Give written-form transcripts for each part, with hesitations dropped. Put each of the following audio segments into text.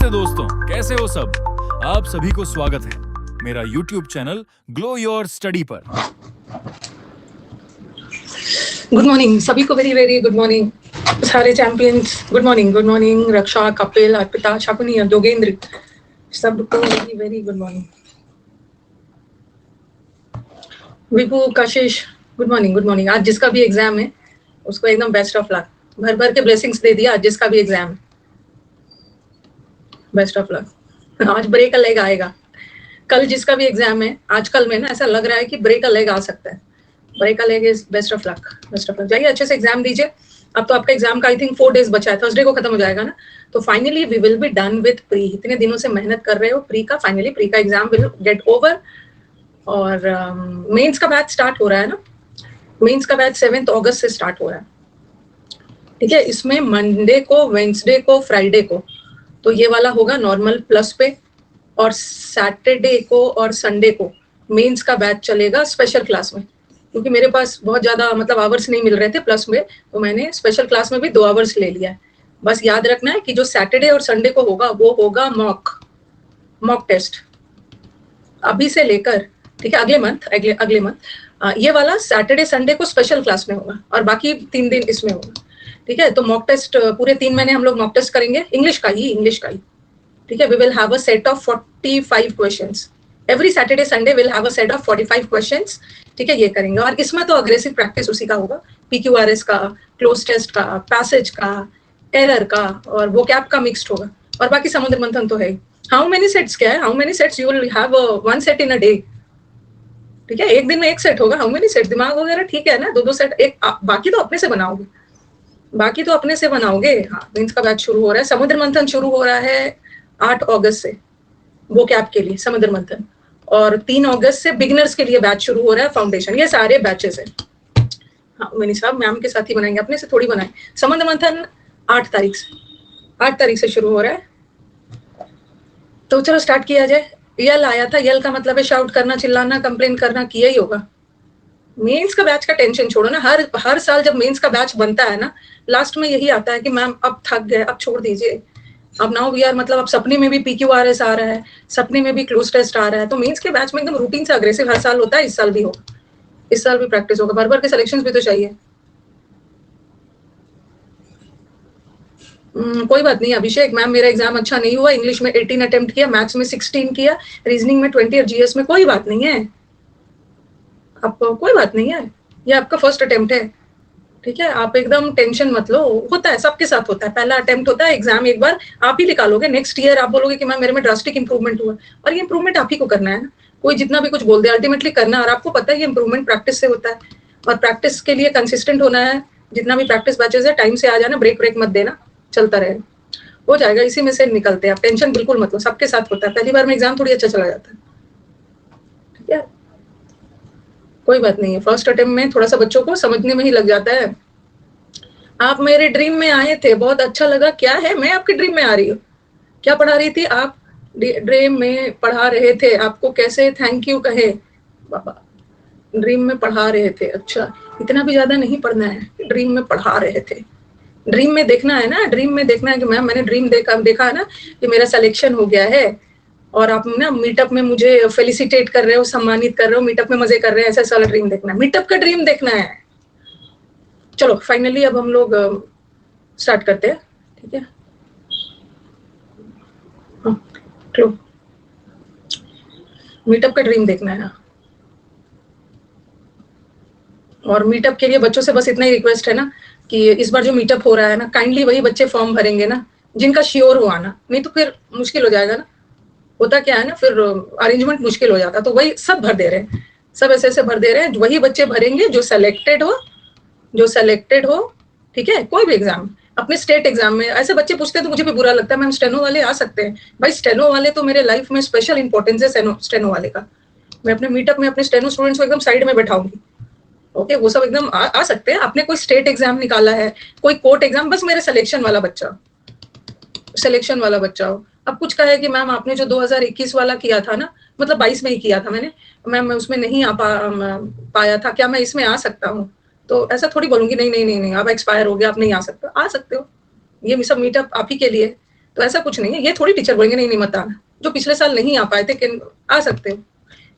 नमस्ते दोस्तों, कैसे हो सब? आप सभी को स्वागत है मेरा YouTube channel glow your study पर। गुड मॉर्निंग सभी को, वेरी वेरी गुड मॉर्निंग सारे चैंपियंस। गुड मॉर्निंग रक्षा, कपिल, अर्पिता, शकुनी, योगेंद्र, सबको वेरी वेरी गुड मॉर्निंग। विभू, कशिश, गुड मॉर्निंग। आज जिसका भी एग्जाम है उसको एकदम बेस्ट ऑफ लक, भर भर के ब्लेसिंग्स दे दिया। आज जिसका भी एग्जाम है बेस्ट ऑफ लक। आज ब्रेक अ लेग आएगा। कल जिसका भी एग्जाम है, आजकल में ना ऐसा लग रहा है कि ब्रेक अ लेग आ सकता है। Break a leg is best of luck. जाइए अच्छे से एग्जाम दीजिए। अब तो आपका एग्जाम का आई थिंक 4 डेज बचा है, थर्सडे को खत्म हो जाएगा ना। तो finally we will be done with pre. इतने दिनों से मेहनत कर रहे हो प्री का, फाइनली प्री का एग्जाम विल गेट ओवर। और मेंस का बैच स्टार्ट हो रहा है ना। मेंस का बैच 7 अगस्त से स्टार्ट हो रहा है, ठीक है। इसमें मंडे को, वेंसडे को, फ्राइडे को तो ये वाला होगा नॉर्मल प्लस पे, और सैटरडे को और संडे को मेंस का बैच चलेगा स्पेशल क्लास में। क्योंकि मेरे पास बहुत ज़्यादा मतलब आवर्स नहीं मिल रहे थे प्लस में, तो मैंने स्पेशल क्लास में भी 2 आवर्स ले लिया है। बस याद रखना है कि जो सैटरडे और संडे को होगा वो होगा मॉक टेस्ट अभी से लेकर, ठीक है, अगले मंथ ये वाला सैटरडे संडे को स्पेशल क्लास में होगा और बाकी 3 दिन इसमें होगा, ठीक है। तो मॉक टेस्ट पूरे 3 महीने हम लोग मॉक टेस्ट करेंगे, इंग्लिश का ही, ठीक है। We will have a set of 45 questions every Saturday Sunday. Will have a set of 45 questions, ठीक है। ये करेंगे और इसमें तो अग्रेसिव प्रैक्टिस उसी का होगा, PQRS का, क्लोज टेस्ट का, पैसेज का, एरर का और वोकैब का मिक्स्ड होगा। और बाकी समुद्र मंथन तो है। हाउ मेनी सेट्स क्या है? How many sets you will have? 1 set in a day, ठीक है। एक दिन में 1 सेट होगा। How many set? दिमाग वगैरह ठीक है ना, 2-2 सेट एक, बाकी तो अपने से बनाओगे, हाँ, मेंस का बैच शुरू हो रहा है। समुद्र मंथन शुरू हो रहा है 8 अगस्त से वो कैप के लिए समुद्र मंथन, और 3 अगस्त से बिगिनर्स के लिए बैच शुरू हो रहा है फाउंडेशन। ये सारे बैचेस है। हाँ मैंने साहब मैम के साथ ही बनाएंगे, अपने से थोड़ी बनाए। समुद्र मंथन 8 तारीख से शुरू हो रहा है। तो चलो स्टार्ट किया जाए। यल आया था, यल का मतलब है शाउट करना, चिल्लाना, कंप्लेन करना, किया ही होगा। मेंस का बैच का टेंशन छोड़ो ना। हर साल जब मेंस का बैच बनता है ना, लास्ट में यही आता है कि मैम अब थक गए, अब छोड़ दीजिए। अब नाउ वी आर, मतलब अब सपने में भी PQRS आ रहा है, सपने में भी क्लोज टेस्ट आ रहा है। तो मेंस के बैच में एकदम रूटीन से अग्रेसिव हर साल होता है। इस साल भी होगा, इस साल भी प्रैक्टिस होगा। भर भर के सिलेक्शंस भी तो चाहिए। कोई बात नहीं अभिषेक मैम, मेरा एग्जाम अच्छा नहीं हुआ। इंग्लिश में 18 अटेम्प्ट किया, मैथ्स में 16 किया, रीजनिंग में 20 और GS में कोई बात नहीं है। आपको कोई बात नहीं है, ये आपका फर्स्ट अटेम्प्ट है, ठीक है। आप एकदम टेंशन मत लो। होता है, सबके साथ होता है। पहला अटेम्प्ट होता है एग्जाम, एक बार आप ही निकालोगे। नेक्स्ट ईयर आप बोलोगे कि मैम मेरे में ड्रास्टिक इंप्रूवमेंट हुआ, और ये इंप्रूवमेंट आप ही को करना है ना। कोई जितना भी कुछ बोल दे, अल्टीमेटली करना। और आपको पता है ये इंप्रूवमेंट प्रैक्टिस से होता है, और प्रैक्टिस के लिए कंसिस्टेंट होना है। जितना भी प्रैक्टिस बैचेस है टाइम से आ जाना, ब्रेक मत देना, चलता रहे, हो जाएगा। इसी में से निकलते हैं आप, टेंशन बिल्कुल मत लो। सबके साथ होता है, पहली बार में एग्जाम थोड़ी अच्छा चला जाता है, ठीक है। कोई बात नहीं है, फर्स्ट अटेम्प्ट में थोड़ा सा बच्चों को समझने में ही लग जाता है। आप मेरे ड्रीम में आए थे, बहुत अच्छा लगा। क्या है, मैं आपके ड्रीम में आ रही हूँ? क्या पढ़ा रही थी आप? ड्रीम में पढ़ा रहे थे, आपको कैसे थैंक यू कहे बाबा? ड्रीम में पढ़ा रहे थे, अच्छा इतना भी ज्यादा नहीं पढ़ना है। ड्रीम में पढ़ा रहे थे, ड्रीम में देखना है ना। ड्रीम में देखना है कि मैम मैंने ड्रीम देखा है ना कि मेरा सिलेक्शन हो गया है, और आप ना मीटअप में मुझे फेलिसिटेट कर रहे हो, सम्मानित कर रहे हो, मीटअप में मजे कर रहे हैं, ऐसा वाला ड्रीम देखना है। मीटअप का ड्रीम देखना है। चलो फाइनली अब हम लोग स्टार्ट करते हैं, ठीक है। मीटअप का ड्रीम देखना है। और मीटअप के लिए बच्चों से बस इतना ही रिक्वेस्ट है ना कि इस बार जो मीटअप हो रहा है ना, काइंडली वही बच्चे फॉर्म भरेंगे ना जिनका श्योर हो आना, नहीं तो फिर मुश्किल हो जाएगा ना। होता क्या है ना, फिर अरेंजमेंट मुश्किल हो जाता। तो वही सब भर दे रहे हैं, सब ऐसे भर दे रहे हैं। वही बच्चे भरेंगे जो सेलेक्टेड हो, ठीक है। कोई भी एग्जाम, अपने स्टेट एग्जाम में ऐसे बच्चे पूछते हैं तो मुझे भी बुरा लगता है। मैम स्टेनो वाले आ सकते हैं? भाई स्टेनो वाले तो मेरे लाइफ में स्पेशल इंपॉर्टेंस है। स्टेनो वाले का मैं अपने मीटअप में अपने स्टेनो स्टूडेंट्स को एकदम साइड में बैठाऊंगी, ओके। वो सब एकदम आ सकते हैं। आपने कोई स्टेट एग्जाम निकाला है, कोई कोर्ट एग्जाम, बस मेरे सिलेक्शन वाला बच्चा हो। अब कुछ कहे कि मैम आपने जो 2021 वाला किया था ना, मतलब 22 में ही किया था मैंने, मैम मैं उसमें नहीं पाया था, क्या मैं इसमें आ सकता हूँ? तो ऐसा थोड़ी बोलूंगी नहीं, आप एक्सपायर हो गया, आप नहीं आ सकते हो। ये सब मीटअप आप ही के लिए। तो ऐसा कुछ नहीं है, ये थोड़ी टीचर बोलेंगे नहीं नहीं मत आना, जो पिछले साल नहीं आ पाए थे आ सकते हो,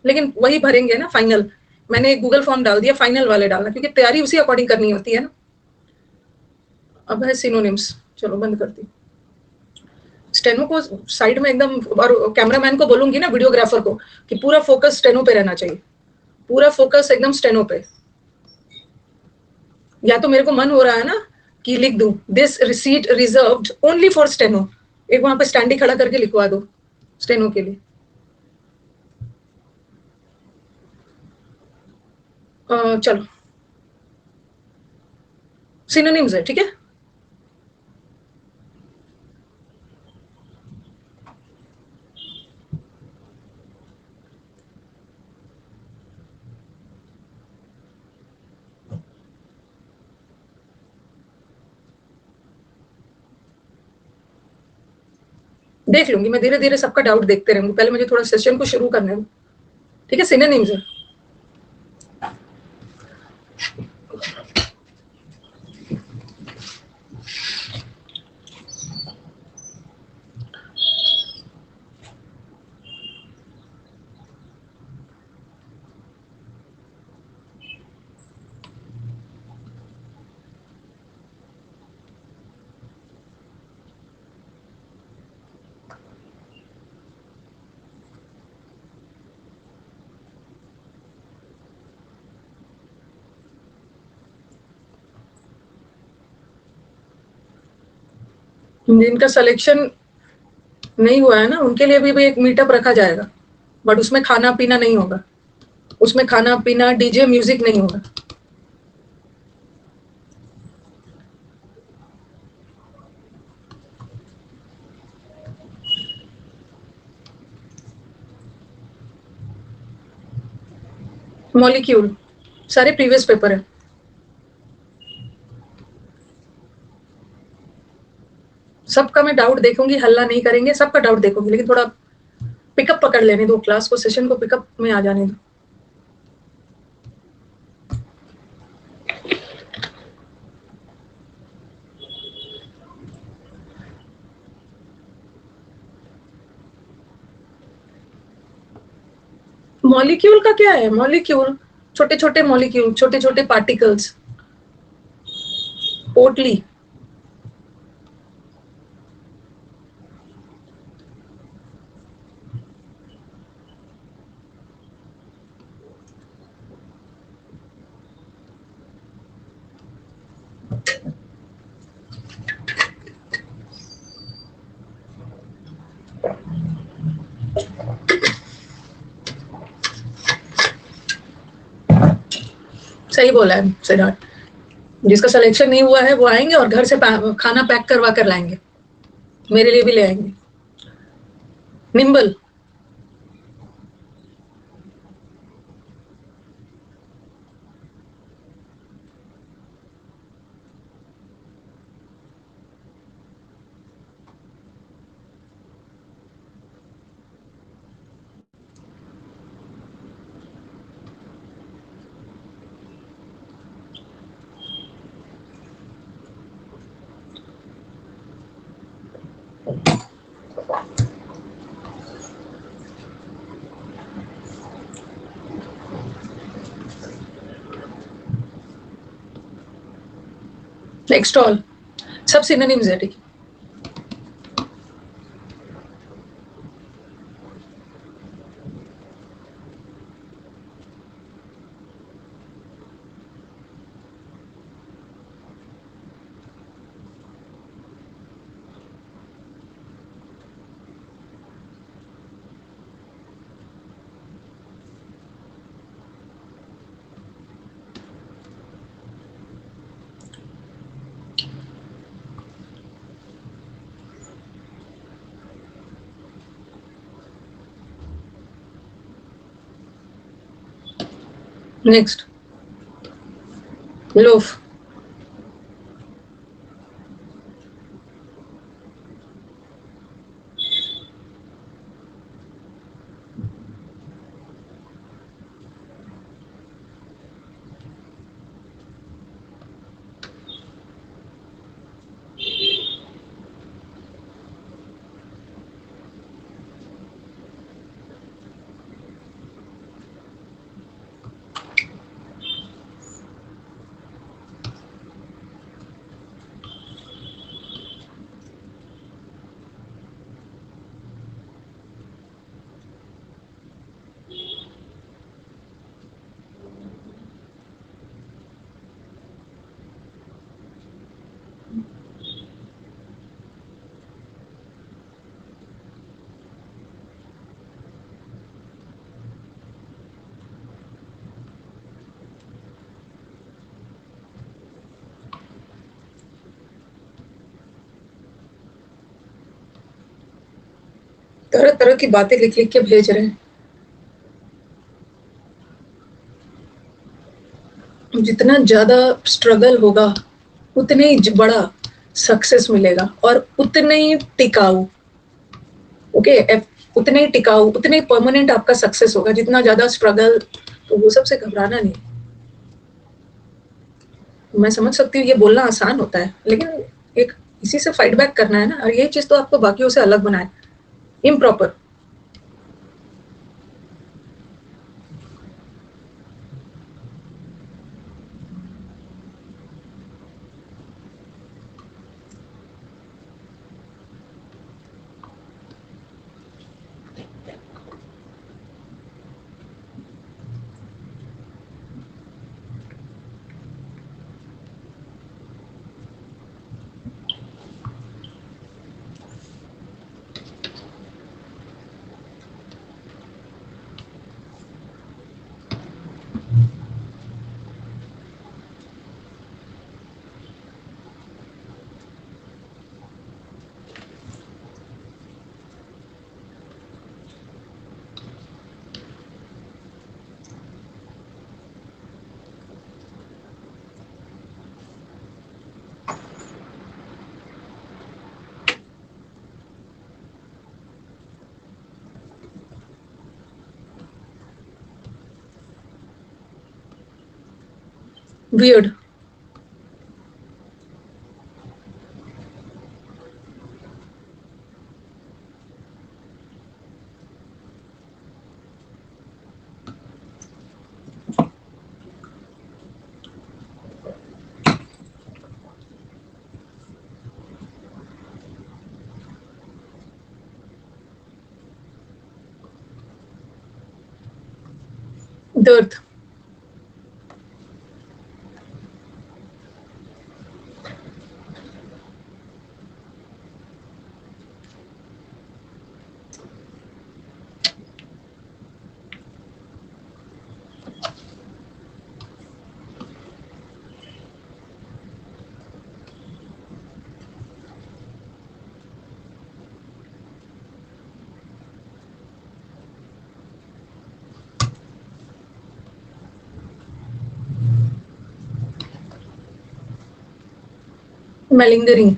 लेकिन वही भरेंगे ना फाइनल। मैंने एक गूगल फॉर्म डाल दिया, फाइनल वाले डालना, क्योंकि तैयारी उसी अकॉर्डिंग करनी होती है ना। अब है सिनोनिम्स, चलो बंद करती हूँ। स्टेनो को साइड में एकदम, और कैमरामैन को बोलूंगी ना, वीडियोग्राफर को, कि पूरा फोकस स्टेनो पे रहना चाहिए, पूरा फोकस एकदम स्टेनो पे। या तो मेरे को मन हो रहा है ना कि लिख दूं this receipt reserved only for steno, एक वहां पे स्टैंडी खड़ा करके लिखवा दो स्टेनो के लिए। चलो सिनोनिम्स है, ठीक है। देख लूंगी मैं, धीरे धीरे सबका डाउट देखते रहूंगी, पहले मुझे थोड़ा सेशन को शुरू करने दो, ठीक है। सिनोनिम्स है। जिनका सिलेक्शन नहीं हुआ है ना, उनके लिए भी एक मीटअप रखा जाएगा, बट उसमें खाना पीना नहीं होगा, उसमें खाना पीना डीजे म्यूजिक नहीं होगा। मॉलिक्यूल सारे प्रीवियस पेपर है। सबका मैं डाउट देखूंगी, हल्ला नहीं करेंगे, सबका डाउट देखूंगी, लेकिन थोड़ा पिकअप पकड़ लेने दो, क्लास को, सेशन को पिकअप में आ जाने दो। मॉलिक्यूल का क्या है? मॉलिक्यूल छोटे छोटे मॉलिक्यूल, छोटे छोटे पार्टिकल्स, पोटली। सही बोला है सिद्धार्थ, जिसका सिलेक्शन नहीं हुआ है वो आएंगे और घर से खाना पैक करवा कर लाएंगे, मेरे लिए भी ले आएंगे। निम्बल, एक्सटॉल, सब सिनोनिम्स है, ठीक है। नेक्स्ट, लोफ, तरह तरह की बातें लिख लिख के भेज रहे हैं। जितना ज्यादा स्ट्रगल होगा उतने ही बड़ा सक्सेस मिलेगा और उतने ही टिकाऊ। ओके, उतने ही टिकाऊ, उतने ही परमानेंट आपका सक्सेस होगा। जितना ज्यादा स्ट्रगल, तो वो सबसे घबराना नहीं। मैं समझ सकती हूँ ये बोलना आसान होता है, लेकिन एक इसी से फाइट बैक करना है ना। और ये चीज तो आपको बाकियों से अलग बनाए, इम्प्रॉपर। वियर्ड। दर्द। मैलिंगरिंग।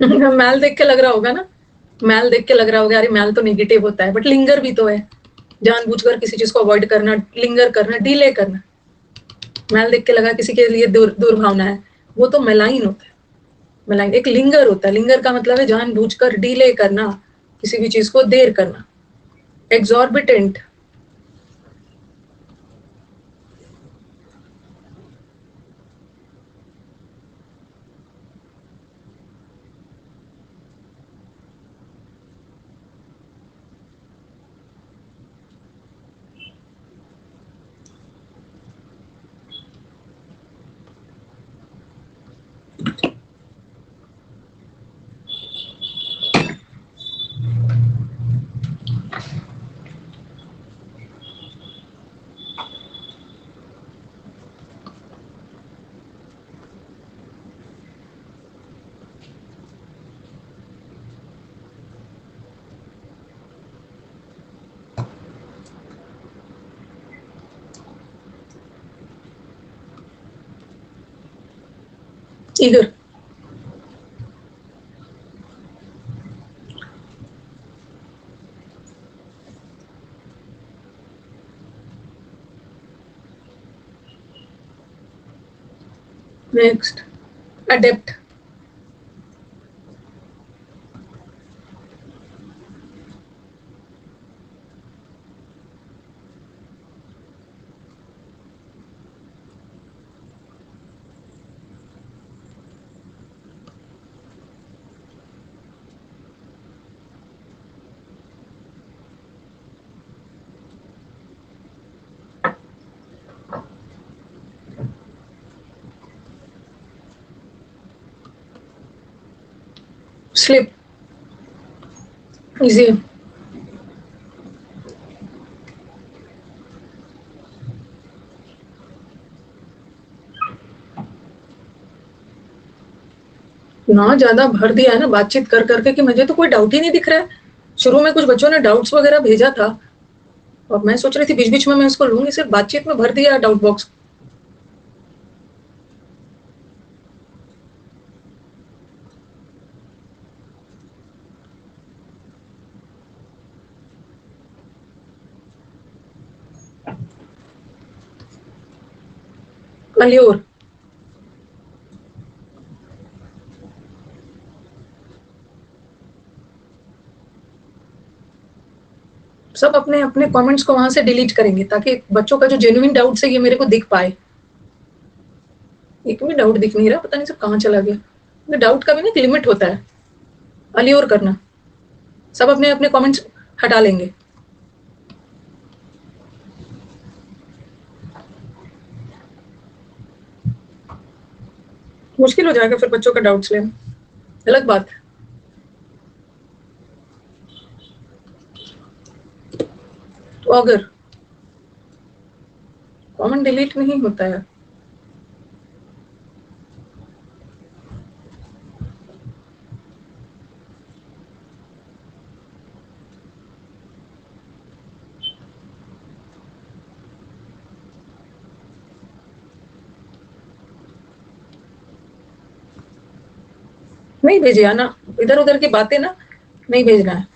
मैल देख के लग रहा होगा ना, मैल देख के लग रहा होगा अरे मैल तो नेगेटिव होता है, बट लिंगर भी तो है। जानबूझकर किसी चीज को अवॉइड करना, लिंगर करना, डिले करना। मैल देख के लगा किसी के लिए दुर्भावना है, वो तो मेलाइन होता है। मेलाइन एक लिंगर होता है। लिंगर का मतलब है जानबूझकर डिले करना, किसी भी चीज को देर करना, exorbitant. Eager. Next, adapt. Slip, easy. ना ज्यादा भर दिया है ना बातचीत कर करके कि मुझे तो कोई डाउट ही नहीं दिख रहा है। शुरू में कुछ बच्चों ने डाउट्स वगैरह भेजा था और मैं सोच रही थी बीच बीच में मैं इसको लूंगी, सिर्फ बातचीत में भर दिया डाउट बॉक्स। अल्योर, सब अपने अपने कमेंट्स को वहां से डिलीट करेंगे ताकि बच्चों का जो जेन्युइन डाउट है ये मेरे को दिख पाए। एक भी डाउट दिख नहीं रहा, पता नहीं सब कहाँ चला गया। डाउट का भी ना एक लिमिट होता है। अल्योर करना, सब अपने अपने कमेंट्स हटा लेंगे। मुश्किल हो जाएगा फिर बच्चों का डाउट्स लेना, अलग बात है। तो अगर कमेंट डिलीट नहीं होता है, नहीं भेजिए ना, इधर उधर की बातें ना नहीं भेजना है।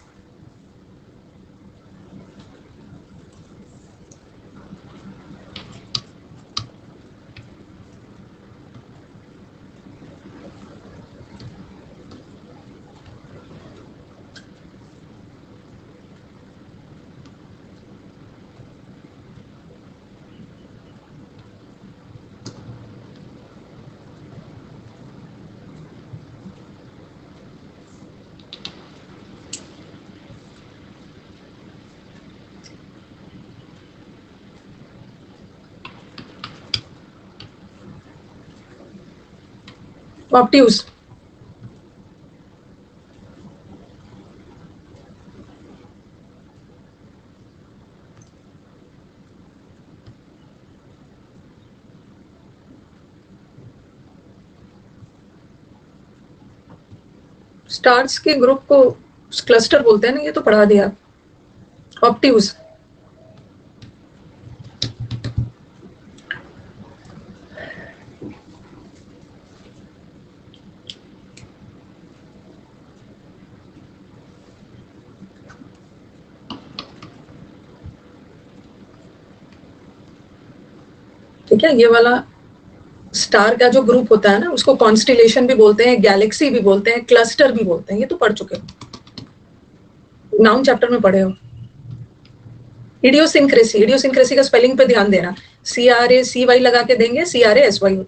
ऑप्टियूज, स्टार्स के ग्रुप को क्लस्टर बोलते हैं ना, ये तो पढ़ा दिया। ऑप्टियूज, ठीक है। ये वाला स्टार का जो ग्रुप होता है ना उसको कॉन्स्टिलेशन भी बोलते हैं, गैलेक्सी भी बोलते हैं, क्लस्टर भी बोलते हैं, ये तो पढ़ चुके हो, नाउन चैप्टर में पढ़े हो। इडियोसिंक्रेसी, इडियोसिंक्रेसी का स्पेलिंग पे ध्यान देना, CRACY लगा के देंगे, CRASY।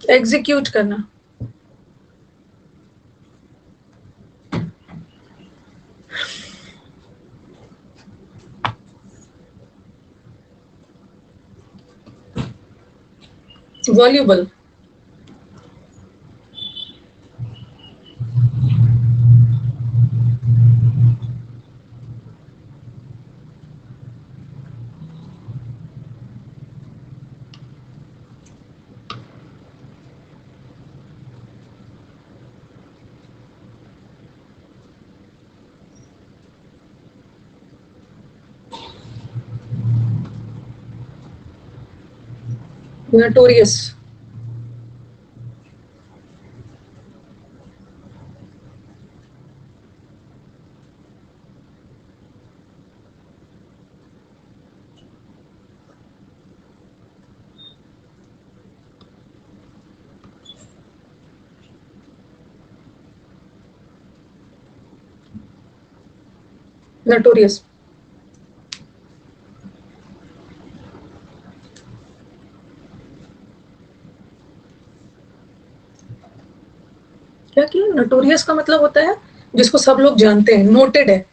एग्जीक्यूट करना, वॉल्यूबल, नोटोरियस, नोटोरियस। क्या किया? नोटोरियस का मतलब होता है जिसको सब लोग जानते हैं, नोटेड है।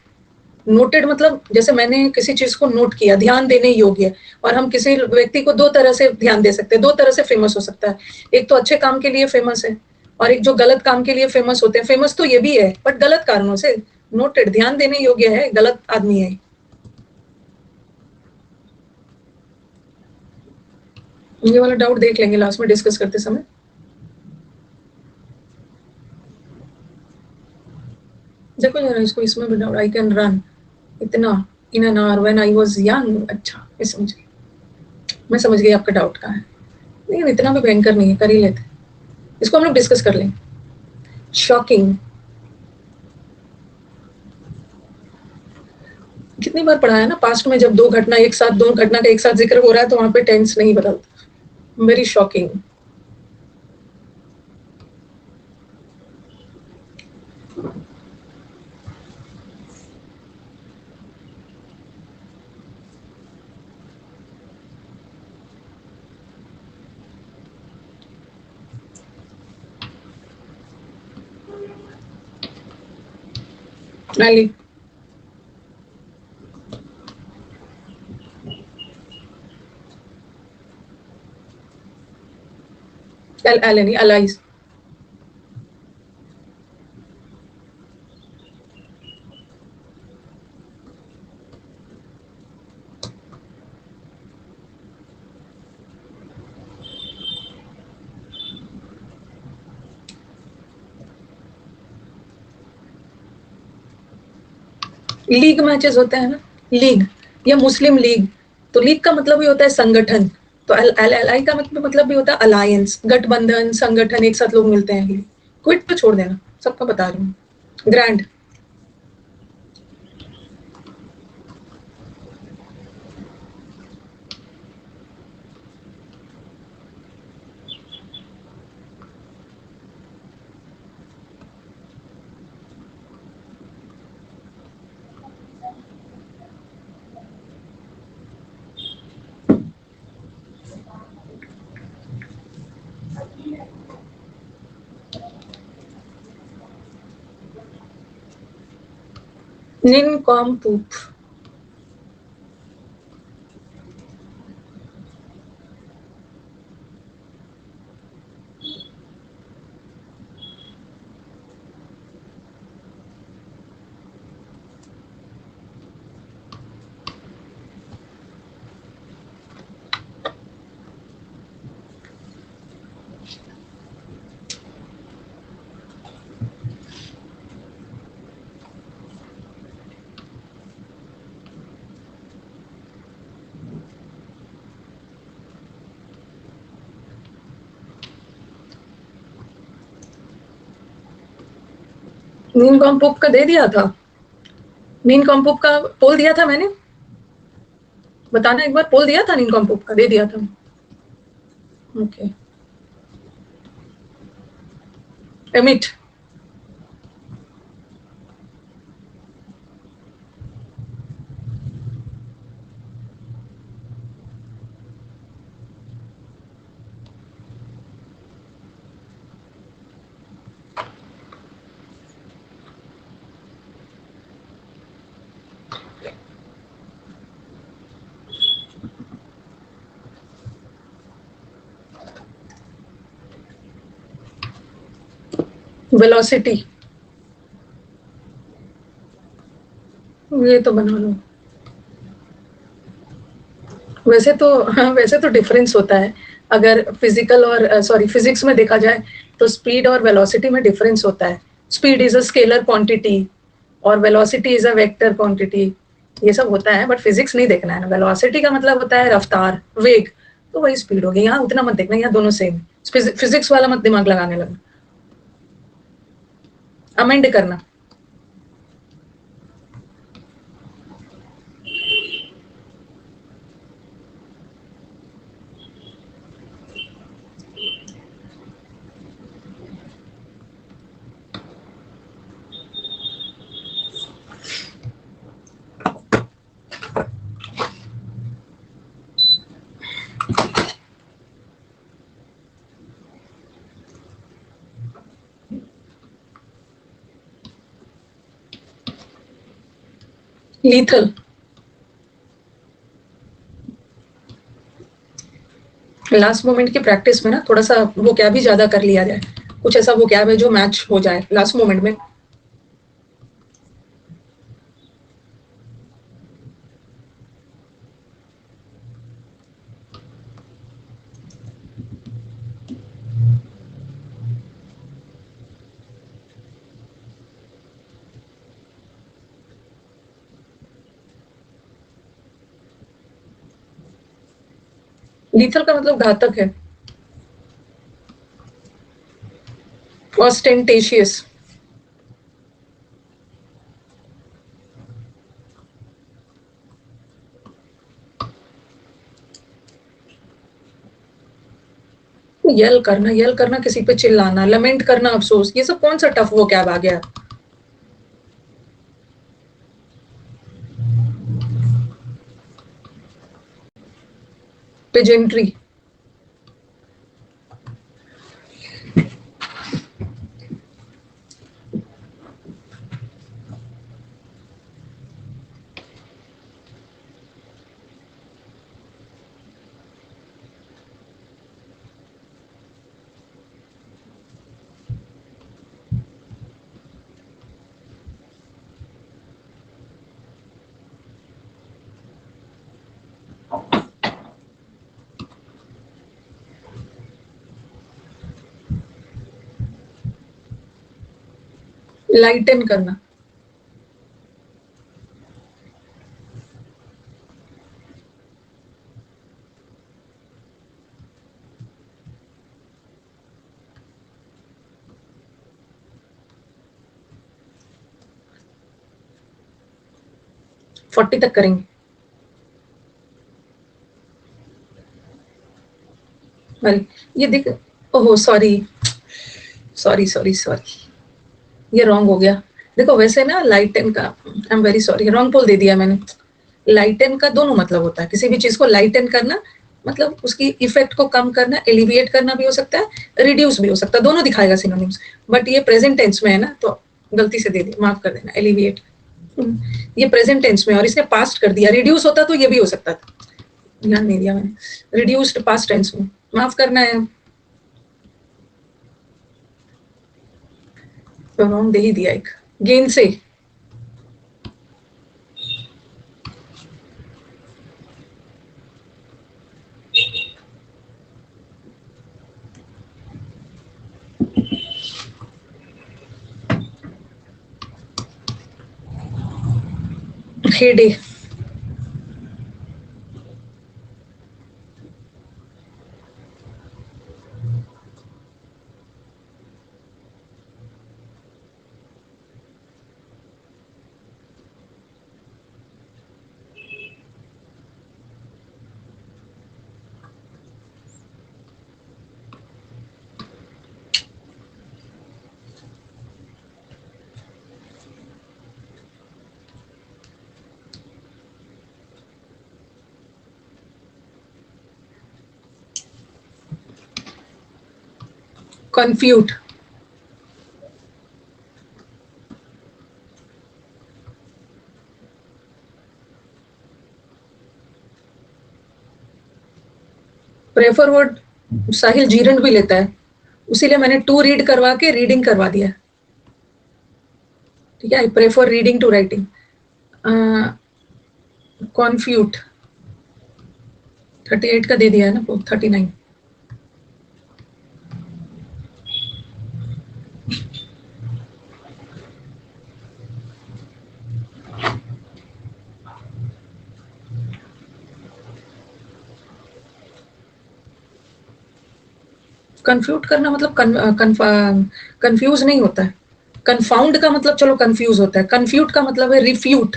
नोटेड मतलब जैसे मैंने किसी चीज को नोट किया, ध्यान देने योग्य। और हम किसी व्यक्ति को दो तरह से ध्यान दे सकते हैं, दो तरह से फेमस हो सकता है। एक तो अच्छे काम के लिए फेमस है, और एक जो गलत काम के लिए फेमस होते हैं। फेमस तो ये भी है बट गलत कारणों से। नोटेड ध्यान देने योग्य है, गलत आदमी है। ये वाला डाउट देख लेंगे लास्ट में डिस्कस करते समय। देखो जरा इसको, इसमें भी डाउट, आई कैन रन इतना in an hour when I was young. अच्छा मैं समझ गई आपका डाउट कहाँ है। नहीं इतना भी भयंकर नहीं है, कर ही लेते। इसको हम लोग डिस्कस कर लें। शॉकिंग। कितनी बार पढ़ा है ना पास्ट में, जब दो घटना एक साथ, दो घटना का एक साथ जिक्र हो रहा है तो वहां पे टेंस नहीं बदलता। Very shocking. Ali, Alani, allies. League matches होते हैं ना, लीग या मुस्लिम लीग। तो लीग का मतलब भी होता है संगठन। तो एलाई का मतलब भी होता है अलायंस, गठबंधन, संगठन, एक साथ लोग मिलते हैं। क्विट तो छोड़ देना, सबका बता रही हूँ। ग्रैंड। निनकॉम्पूप। निनकॉम्पूप का दे दिया था। निनकॉम्पूप का पोल दिया था मैंने, बताना एक बार। पोल दिया था निनकॉम्पूप का, दे दिया था। ओके। एमिट। वेलोसिटी। ये तो बना लो। वैसे तो हाँ, वैसे तो डिफरेंस होता है। अगर फिजिकल और सॉरी फिजिक्स में देखा जाए तो स्पीड और वेलोसिटी में डिफरेंस होता है। Speed is a scalar quantity और velocity is a vector quantity. ये सब होता है बट फिजिक्स नहीं देखना है ना। वेलोसिटी का मतलब होता है रफ्तार, वेग। तो वही स्पीड होगी। यहाँ उतना मत देखना, यहाँ दोनों सेम। फिजिक्स वाला मत दिमाग लगाने लगना। अमेंड करना। लीथल, लास्ट मोमेंट की प्रैक्टिस में ना थोड़ा सा वो क्या भी ज्यादा कर लिया जाए, कुछ ऐसा वो क्या है जो मैच हो जाए लास्ट मोमेंट में। लीथल का मतलब घातक है, ऑस्टेंटेशियस। यल करना किसी पे चिल्लाना, लमेंट करना, अफसोस, ये सब कौन सा टफ वो क्या आ गया। पेजेंट्री, लाइटन करना, फोर्टी तक करेंगे। वेल, ये देख, ओहो सॉरी सॉरी सॉरी सॉरी, ये रॉन्ग हो गया। देखो वैसे ना लाइटन का, I am very sorry, wrong poll दे दिया मैंने। लाइटन का दोनों मतलब होता है, किसी भी चीज को लाइटन करना मतलब उसकी इफेक्ट को कम करना, एलिविएट करना भी हो सकता है, रिड्यूस भी हो सकता है, दोनों दिखाएगा सिनोनिम्स। बट ये प्रेजेंट टेंस में है ना, तो गलती से दे दिया, माफ कर देना, एलिविएट। ये प्रेजेंट टेंस में और इसने पास्ट कर दिया, रिड्यूस होता तो ये भी हो सकता था, ध्यान नहीं दिया मैंने, रिड्यूस्ड पास्ट टेंस में, माफ करना है, तो रॉन्ग दे ही दिया एक। गेन से, हेडे, कंफ्यूट, प्रेफर वर्ड साहिल जीरंड भी लेता है, उसीलिए मैंने टू रीड करवा के रीडिंग करवा दिया। ठीक है, I prefer reading to writing. Confute 38 का दे दिया है ना, 39। कंफ्यूट करना मतलब कंफ्यूज नहीं होता है। कंफाउंड का मतलब चलो कंफ्यूज होता है, कंफ्यूट का मतलब है रिफ्यूट।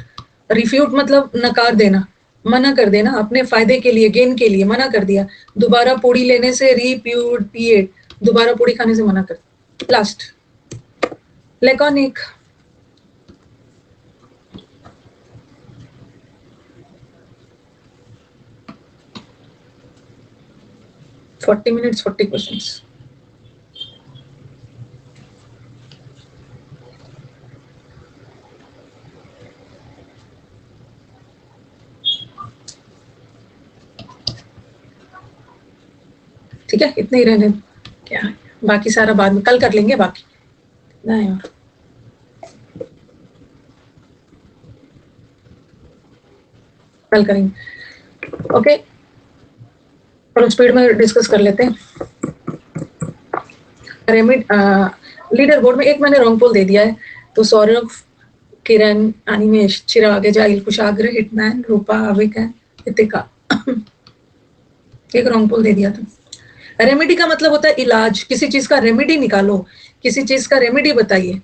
रिफ्यूट मतलब नकार देना, मना कर देना, अपने फायदे के लिए, गेन के लिए मना कर दिया। दोबारा पूड़ी लेने से, रिप्यूटिएट, दोबारा पूड़ी खाने से मना कर। Last, laconic, 40 minutes 40 questions। ठीक है, इतने ही रहने दो। क्या बाकी सारा बाद में कल कर लेंगे, बाकी नहीं और कल करेंगे। ओके, और स्पीड में डिस्कस कर लेते हैं। रेमिड लीडर बोर्ड में एक मैंने रॉन्ग पोल दे दिया है, तो सौरभ, किरण, अनिमेश, चिराग, जाइल, कुशाग्र, हिटमैन, रूपा, अविक, इतिका एक रॉन्ग पोल दे दिया था। रेमेडी का मतलब होता है इलाज, किसी चीज का रेमेडी निकालो, किसी चीज का रेमेडी बताइए,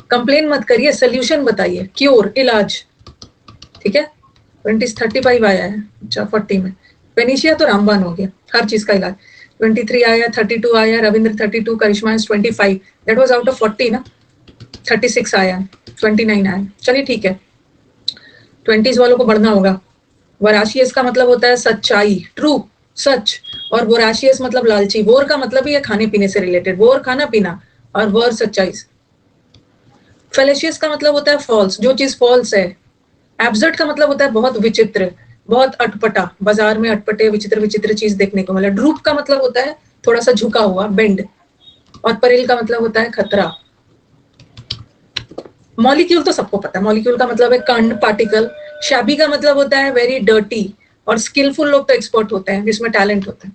कंप्लेन मत करिए, सोल्यूशन बताइए, क्योर, इलाज। ठीक है, 35 आया है, अच्छा 40 में पेनिशिया तो रामबान हो गया, हर चीज का इलाज। 23 आया, 32 आया, रविंद्र 32, करिश्मा 25, दैट वाज आउट ऑफ 40 ना। 36 आया, 29 आया, चलिए ठीक है। 20s वालों को बढ़ना होगा। वराशियस का मतलब होता है सच्चाई, ट्रू, सच, और वोराशियस मतलब लालची। वोर का मतलब ही है खाने पीने से रिलेटेड, वोर खाना पीना, और वर सच्चाई। फेलेशियस का मतलब होता है फॉल्स, जो चीज फॉल्स है। एब्सर्ड का मतलब होता है बहुत विचित्र, बहुत अटपटा, बाजार में अटपटे विचित्र विचित्र चीज देखने को मिला। ड्रूप का मतलब होता है थोड़ा सा झुका हुआ, बेंड, और परिल का मतलब होता है खतरा। मॉलिक्यूल तो सबको पता है, मॉलिक्यूल का मतलब है कण, पार्टिकल। शैबी का मतलब होता है वेरी डर्टी, और स्किलफुल लोग तो एक्सपर्ट होते हैं, जिसमें टैलेंट होता है।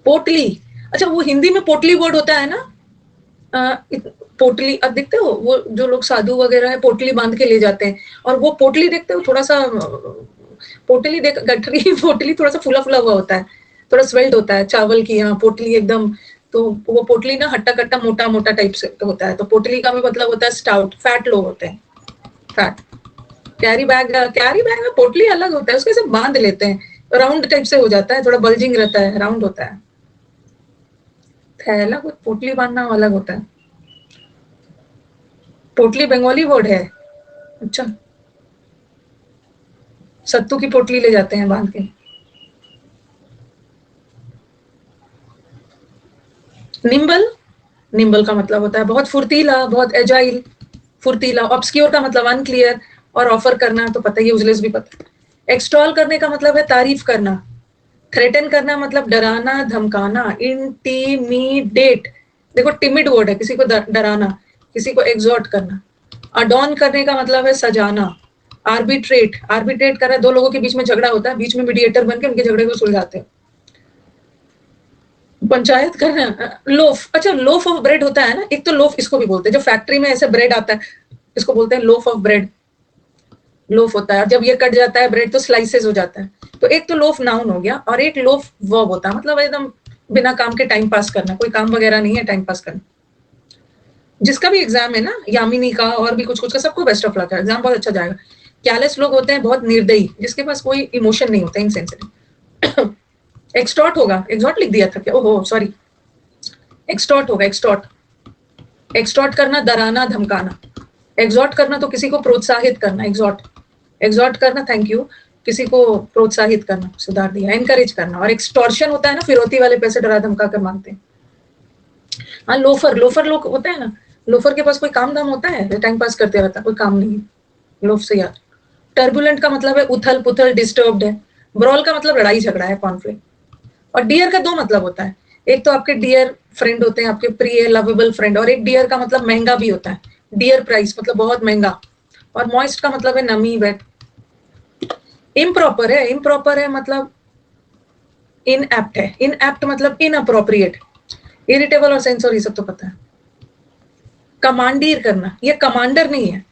पोटली, अच्छा वो हिंदी में पोटली वर्ड होता है ना, पोटली, अब देखते हो वो जो लोग साधु वगैरह है पोटली बांध के ले जाते हैं, और वो पोटली देखते हो थोड़ा सा, पोटली देख गठरी पोटली थोड़ा सा फूला फूला हुआ होता है, थोड़ा स्वेल्ड होता है चावल की, यहाँ पोटली एकदम, तो वो पोटली ना हट्टा कट्टा मोटा मोटा टाइप से होता है। तो पोटली का भी मतलब होता है स्टाउट, फैट लोग होते हैं, फैट। कैरी बैग में पोटली अलग होता है, उसके सब बांध लेते हैं, राउंड टाइप से हो जाता है, थोड़ा बल्जिंग रहता है, राउंड होता है। थैला को पोटली बांधना अलग होता है। पोटली बंगाली वर्ड है, अच्छा। सत्तू की पोटली ले जाते हैं बांध के। निम्बल, निम्बल का मतलब होता है बहुत फुर्तीला, बहुत एजाइल, फुर्तीला। ऑब्सक्योर का मतलब अनक्लियर, और ऑफर करना तो पता ही, यूजलेस भी पता है। एक्सटॉल करने का मतलब है तारीफ करना। थ्रेटन करना मतलब डराना धमकाना। इंटीमीडेट, देखो टिमिड वर्ड है, किसी को डराना, किसी को एग्जॉर्ट करना। अडॉन करने का मतलब है सजाना। आर्बिट्रेट, आर्बिट्रेट कर रहा है, दो लोगों के बीच में झगड़ा होता है, बीच में मीडिएटर बन के उनके झगड़े को सुलझाते हैं। पंचायत करना। लोफ, अच्छा लोफ ऑफ ब्रेड होता है ना, एक तो लोफ इसको भी बोलते हैं, जो फैक्ट्री में ऐसे ब्रेड आता है, इसको बोलते हैं लोफ ऑफ ब्रेड। लोफ होता है, जब ये कट जाता है ब्रेड तो स्लाइसेस हो जाता है। तो एक तो लोफ नाउन हो गया, और एक लोफ वर्ब होता है, मतलब एकदम बिना काम के टाइम पास करना, कोई काम वगैरह नहीं है, टाइम पास करना। जिसका भी एग्जाम है ना, यामिनी का और भी कुछ कुछ का, सबको बेस्ट ऑफ लक है, एग्जाम बहुत अच्छा जाएगा। कैलेस लोग होते हैं बहुत निर्दयी, जिसके पास कोई इमोशन नहीं होता, इनसेंसिटिव। एक्सटॉर्ट होगा, एक्सॉर्ट लिख दिया था क्या, ओहो सॉरी, एक्सटॉर्ट होगा, एक्सटॉर्ट। एक्सटॉर्ट करना डराना धमकाना। एग्जॉर्ट करना तो किसी को प्रोत्साहित करना, एग्जॉर्ट, एग्जॉर्ट करना, थैंक यू, किसी को प्रोत्साहित करना, सुधार दिया, एनकरेज करना। और एक्सटॉर्शन होता है ना, फिरौती वाले पैसे डरा धमका कर मांगते हैं। हाँ लोफर, लोफर लोग होते हैं ना, लोफर के पास कोई काम धाम होता है, टाइम पास करते रहता है, कोई काम नहीं है, लोफ से याद। टर्बुलेंट का मतलब है उथल पुथल, डिस्टर्ब्ड है। ब्रॉल का मतलब लड़ाई झगड़ा है, कॉन्फ्लिक्ट। और डियर का दो मतलब होता है, एक तो आपके डियर फ्रेंड होते हैं, आपके प्रिय लवेबल फ्रेंड, और एक डियर का मतलब महंगा भी होता है, डियर प्राइस मतलब बहुत महंगा। और मॉइस्ट का मतलब है नमी, वेट। इम्प्रॉपर है, इम्प्रॉपर है मतलब इनएप्ट है, इनएप्ट मतलब इनअप्रोप्रिएट। इरिटेबल और सेंसर, ये सब तो पता है। कमांडीर करना, ये कमांडर नहीं है,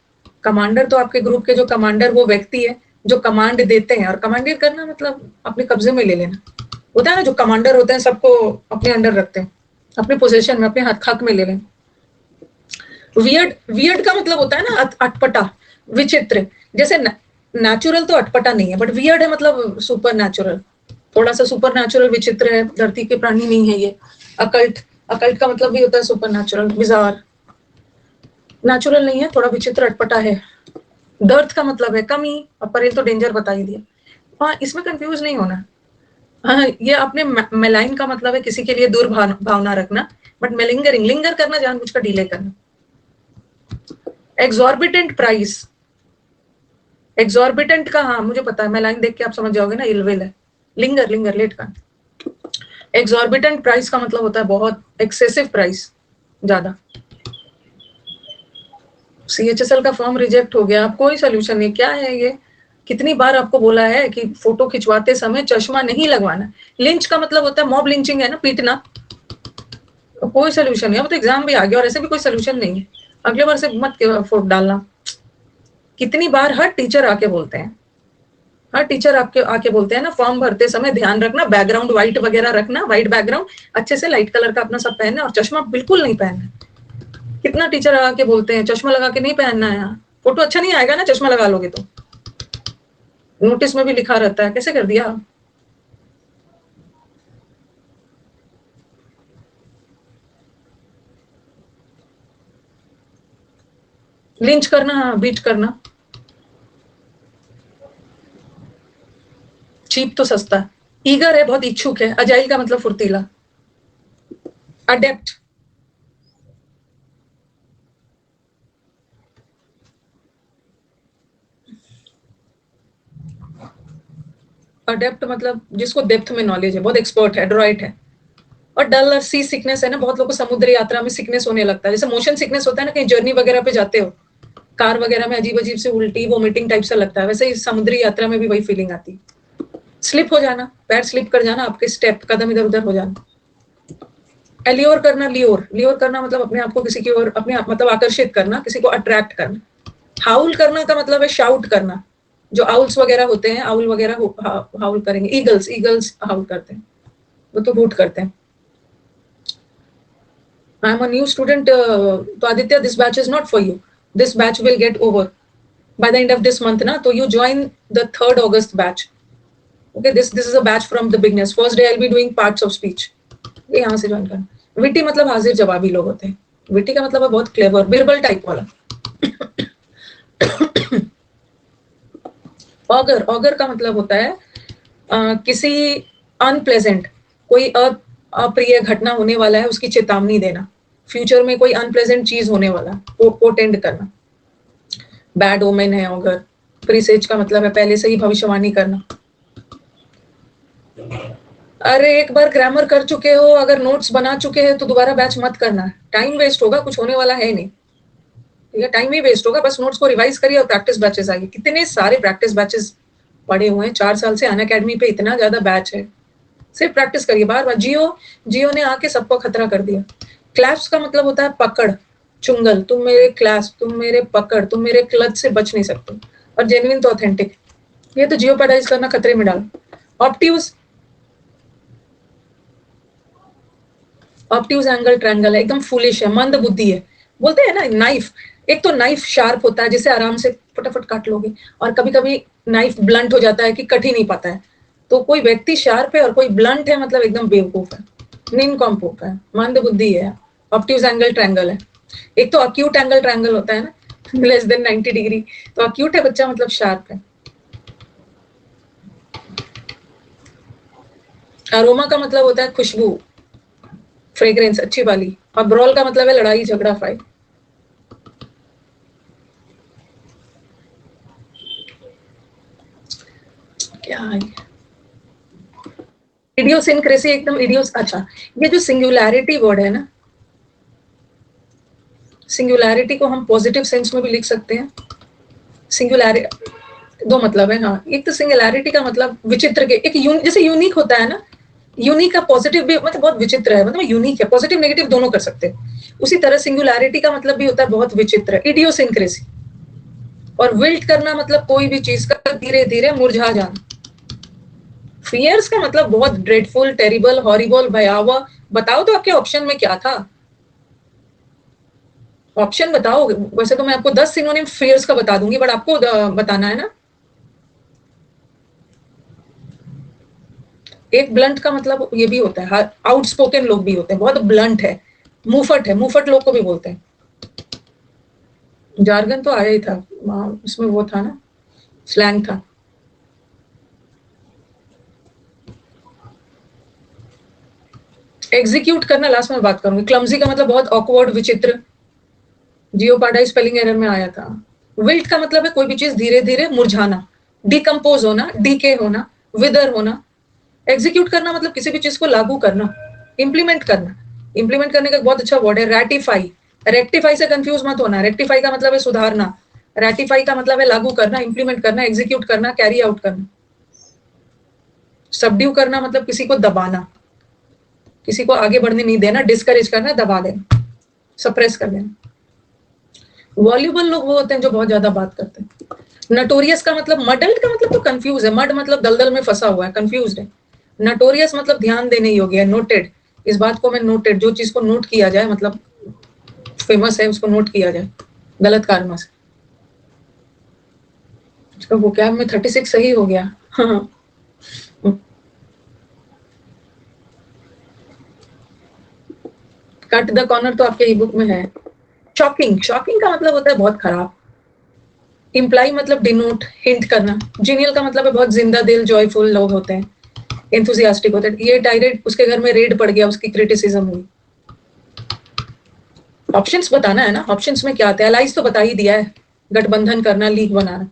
कमांडर तो आपके ग्रुप के जो कमांडर वो व्यक्ति है जो कमांड देते हैं, और कमांडीर करना मतलब अपने कब्जे में ले लेना होता है ना, जो कमांडर होते हैं सबको अपने अंडर रखते हैं, अपने पोजीशन में, अपने हाथ हक में ले लें। वियर्ड, वियर्ड का मतलब होता है ना अटपटा, विचित्र। जैसे नेचुरल तो अटपटा नहीं है, बट वियर्ड है मतलब सुपर नेचुरल, थोड़ा सा सुपर नेचुरल, विचित्र है, धरती के प्राणी नहीं है ये। अकल्ट, अकल्ट का मतलब भी होता है सुपर नेचुरल, बिजार, नेचुरल नहीं है, थोड़ा विचित्र अटपटा है। दर्द का मतलब है कमी, और परेल तो डेंजर बता ही दिया। हाँ इसमें कंफ्यूज नहीं होना। हाँ ये अपने मेलाइन का मतलब है किसी के लिए दूर भावना रखना, बट मेलिंगरिंग, लिंगर करना, जानबूझकर डिले करना। एग्जॉर्बिटेंट प्राइस, एग्जॉर्बिटेंट का, हाँ मुझे पता है, मैं लाइन देख के आप समझ जाओगे ना, इलविल है। लिंगर, लिंगर लेट का। एक्सॉर्बिटेंट प्राइस का मतलब होता है बहुत एक्सेसिव प्राइस, ज्यादा। सीएचएसएल का फॉर्म रिजेक्ट हो गया, अब कोई सोल्यूशन नहीं। क्या है ये, कितनी बार आपको बोला है कि फोटो खिंचवाते समय चश्मा नहीं लगवाना। लिंच का मतलब होता है मॉब लिंचिंग, है ना, पीटना। कोई सोल्यूशन नहीं, अब तो एग्जाम भी आ गया और ऐसे भी कोई सोल्यूशन नहीं है। अगले बार से मत फोट डालना। कितनी बार हर टीचर आके बोलते हैं, हर टीचर आपके आके बोलते हैं ना, फॉर्म भरते समय ध्यान रखना, बैकग्राउंड व्हाइट वगैरह रखना, व्हाइट बैकग्राउंड अच्छे से लाइट कलर का अपना सब पहनना, और चश्मा बिल्कुल नहीं पहनना। कितना टीचर आके बोलते हैं चश्मा लगा के नहीं पहनना है, फोटो अच्छा नहीं आएगा ना चश्मा लगा लोगे तो। नोटिस में भी लिखा रहता है, कैसे कर दिया। लिंच करना, बीट करना। चीप तो सस्ता। ईगर है, बहुत इच्छुक है। अजाइल का मतलब फुर्तीला। अडेप्ट, अडेप्ट मतलब जिसको डेप्थ में नॉलेज है, बहुत एक्सपर्ट है, एडरॉइट है। और डल और सी सिकनेस है ना, बहुत लोगों को समुद्र यात्रा में सिकनेस होने लगता है, जैसे मोशन सिकनेस होता है ना, कहीं जर्नी वगैरह पे जाते हो, कार वगैरह में अजीब अजीब से उल्टी वोमिटिंग टाइप सा लगता है, वैसे ही समुद्री यात्रा में भी वही फीलिंग आती। स्लिप हो जाना, पैर स्लिप कर जाना, आपके स्टेप कदम इधर उधर हो जाना। एलियोर करना, लियोर, लियोर करना मतलब अपने आप को किसी की ओर, अपने आप मतलब आकर्षित करना, किसी को अट्रैक्ट करना। हाउल करना का मतलब है शाउट करना, जो आउल्स वगैरह होते हैं, आउल वगैरह हाउल करेंगे। ईगल्स, ईगल्स हाउल करते हैं, वो तो हूट करते हैं। I am a new student, तो Aditya, this batch is not for you. This batch will get over by the end of this month, ना, तो you join the 3rd August batch. Okay, this is a batch from the beginners. First day I'll be doing parts of speech. ये यहाँ से join करना। Witty मतलब हाजिर जवाबी लोग होते हैं। विटी का मतलब है बहुत क्लेवर, बिरबल टाइप वाला। ऑगर, ऑगर का मतलब होता है किसी अनप्लेजेंट, कोई अप्रिय घटना होने वाला है उसकी चेतावनी देना, फ्यूचर में कोई अनप्लेजेंट चीज होने वाला, पोर्टेंड करना। बैड ओमेन है ऑगर। प्रीसेज का मतलब है पहले से ही भविष्यवाणी करना। अरे एक बार ग्रामर कर चुके हो, अगर नोट्स बना चुके हैं तो दोबारा बैच मत करना, टाइम वेस्ट होगा, कुछ होने वाला है नहीं। ठीक है, टाइम ही वेस्ट होगा, बस नोट्स को रिवाइज करिए और प्रैक्टिस बैचेस आइए। कितने सारे प्रैक्टिस बैचेस पड़े हुए हैं, 4 साल से अनअकैडमी पे इतना ज्यादा बैच है, सिर्फ प्रैक्टिस करिए बार बार। जियो, जियो ने आके सबको खतरा कर दिया। क्लैप्स का मतलब होता है पकड़, चुंगल, तुम मेरे क्लैप्स, तुम मेरे पकड़, तुम मेरे क्लच से बच नहीं सकते। और जेन्युइन तो ऑथेंटिक, ये तो जियोपैडाइज करना खतरे में डाल। ऑप्टिव्स, ऑप्टिव्स एंगल ट्रायंगल है, एकदम फूलिश है, मंद बुद्धि है। बोलते हैं ना नाइफ, एक तो नाइफ शार्प होता है जिसे आराम से फटाफट काट लोगे, और कभी कभी नाइफ ब्लंट हो जाता है कि कट ही नहीं पाता है। तो कोई व्यक्ति शार्प है और कोई ब्लंट है, मतलब एकदम बेवकूफ है, निनकॉम्पोप है, मंद बुद्धि है। ऑप्टिव्स एंगल ट्रायंगल है। एक तो अक्यूट एंगल ट्रायंगल होता है ना, लेस देन 90 डिग्री, तो अक्यूट है बच्चा, मतलब शार्प है। अरोमा का मतलब होता है खुशबू, फ्रेग्रेंस अच्छी वाली। और ब्रॉल का मतलब है लड़ाई झगड़ा, फाइट। क्या है इडियोसिंक्रेसी, एकदम इडियोस। अच्छा, ये जो सिंगुलैरिटी वर्ड है ना, सिंगुलैरिटी को हम पॉजिटिव सेंस में भी लिख सकते हैं। सिंगुलैरिटी दो मतलब है, हाँ। एक तो सिंगुलैरिटी का मतलब विचित्र के, एक जैसे यूनिक होता है ना, यूनिक का पॉजिटिव भी मतलब बहुत विचित्र है, मतलब यूनिक है, पॉजिटिव नेगेटिव दोनों कर सकते हैं। उसी तरह सिंगुलैरिटी का मतलब भी होता है बहुत विचित्र, इडियोसिंक्रेसी। और विल्ट करना मतलब कोई भी चीज का धीरे धीरे मुरझा जाना। फियर्स का मतलब बहुत ड्रेडफुल, टेरिबल, हॉरिबल, भयावह। बताओ तो आपके ऑप्शन में क्या था, ऑप्शन बताओ। वैसे तो मैं आपको 10 सिनोनिम फियर्स का बता दूंगी, बट आपको बताना है ना। एक ब्लंट का मतलब ये भी होता है, आउटस्पोकन लोग भी होते हैं, बहुत ब्लंट है। मुफट है, मुफट लोग को भी बोलते हैं। जार्गन तो आया ही था, उसमें वो था ना, स्लैंग था। एग्जीक्यूट करना लास्ट में बात करूंगी। क्लमजी का मतलब बहुत ऑकवर्ड, विचित्र, जियोपार्डाई स्पेलिंग एरर में आया था। विल्ट का मतलब है कोई भी चीज धीरे धीरे मुरझाना, डिकम्पोज होना, डीके होना, विदर होना। एग्जीक्यूट करना मतलब किसी भी चीज को लागू करना, इम्प्लीमेंट करना। इम्प्लीमेंट करने का एक बहुत अच्छा वर्ड है रैटिफाई। रेक्टिफाई से कंफ्यूज मत होना, रेक्टिफाई का मतलब है सुधारना, रैटिफाई का मतलब है लागू करना, इम्प्लीमेंट करना, एग्जीक्यूट करना, कैरी आउट करना। सबड्यू करना मतलब किसी को दबाना, किसी को आगे बढ़ने नहीं देना, डिस्करेज करना, दबा देना, सप्रेस कर देना। वॉल्यूबल लोग वो होते हैं जो बहुत ज्यादा बात करते हैं। नटोरियस का मतलब, मडल्ड का मतलब तो कंफ्यूज है, मड मतलब दलदल में फंसा हुआ है, कंफ्यूज है। नटोरियस मतलब ध्यान देने योग्य है, नोटेड। इस बात को मैं नोटेड, जो चीज को नोट किया जाए, मतलब फेमस है उसको नोट किया जाए गलत कारणों से। इसका वोकैब में 36 सही हो गया। हाँ। कट द कॉर्नर तो आपके ई बुक में है। शॉकिंग, शॉकिंग का मतलब होता है बहुत खराब। इम्प्लाई मतलब डिनोट, हिंट करना। जीनियल का मतलब है बहुत जिंदा दिल, जॉयफुल लोग होते हैं, एंथुसियास्टिक होते हैं। ये टायरेट, उसके घर में रेड पड़ गया, उसकी क्रिटिसिज्म हुई। ऑप्शंस बताना है ना, ऑप्शंस में क्या आता है? अलाइज तो बता ही दिया है, गठबंधन करना, लीग बनाना।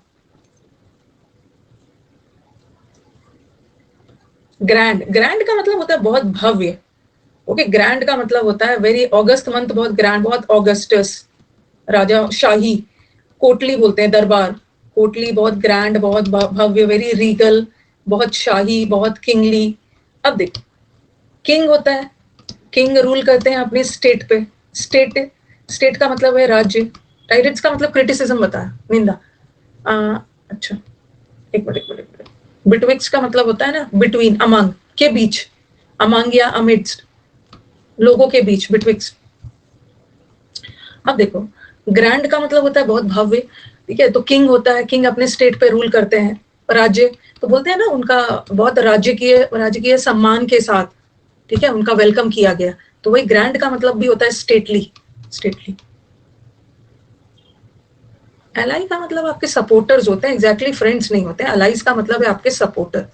ग्रैंड, ग्रैंड का मतलब होता है बहुत भव्य। ओके, ग्रैंड का मतलब होता है वेरी ऑगस्ट मंथ, बहुत ग्रैंड, बहुत ऑगस्टस, राजा शाही। कोटली बोलते हैं दरबार, कोटली बहुत ग्रैंड, बहुत भव्य, वेरी रीगल, बहुत शाही, बहुत किंगली। अब देखो, किंग होता है, किंग रूल करते हैं अपने स्टेट पे। स्टेट, स्टेट का मतलब है राज्य। टाइरेट्स का मतलब क्रिटिसिज्म बताया, निंदा। अच्छा, एक मिनट, एक मिनट, एक मिनट। बिटविक्स का मतलब होता है ना बिटवीन, अमंग, के बीच, अमंग या अमिड्स्ट, लोगों के बीच, बिटविक्स। अब देखो, ग्रैंड का मतलब होता है बहुत भव्य, ठीक है? तो किंग होता है, किंग अपने स्टेट पे रूल करते हैं। राज्य तो बोलते हैं ना उनका बहुत राजकीय सम्मान के साथ, ठीक है, उनका वेलकम किया गया। तो वही ग्रैंड का मतलब भी होता है स्टेटली, स्टेटली। एलाई का मतलब आपके सपोर्टर्स होते हैं, एग्जैक्टली फ्रेंड्स नहीं होते हैं। अलाइज का मतलब है आपके सपोर्टर,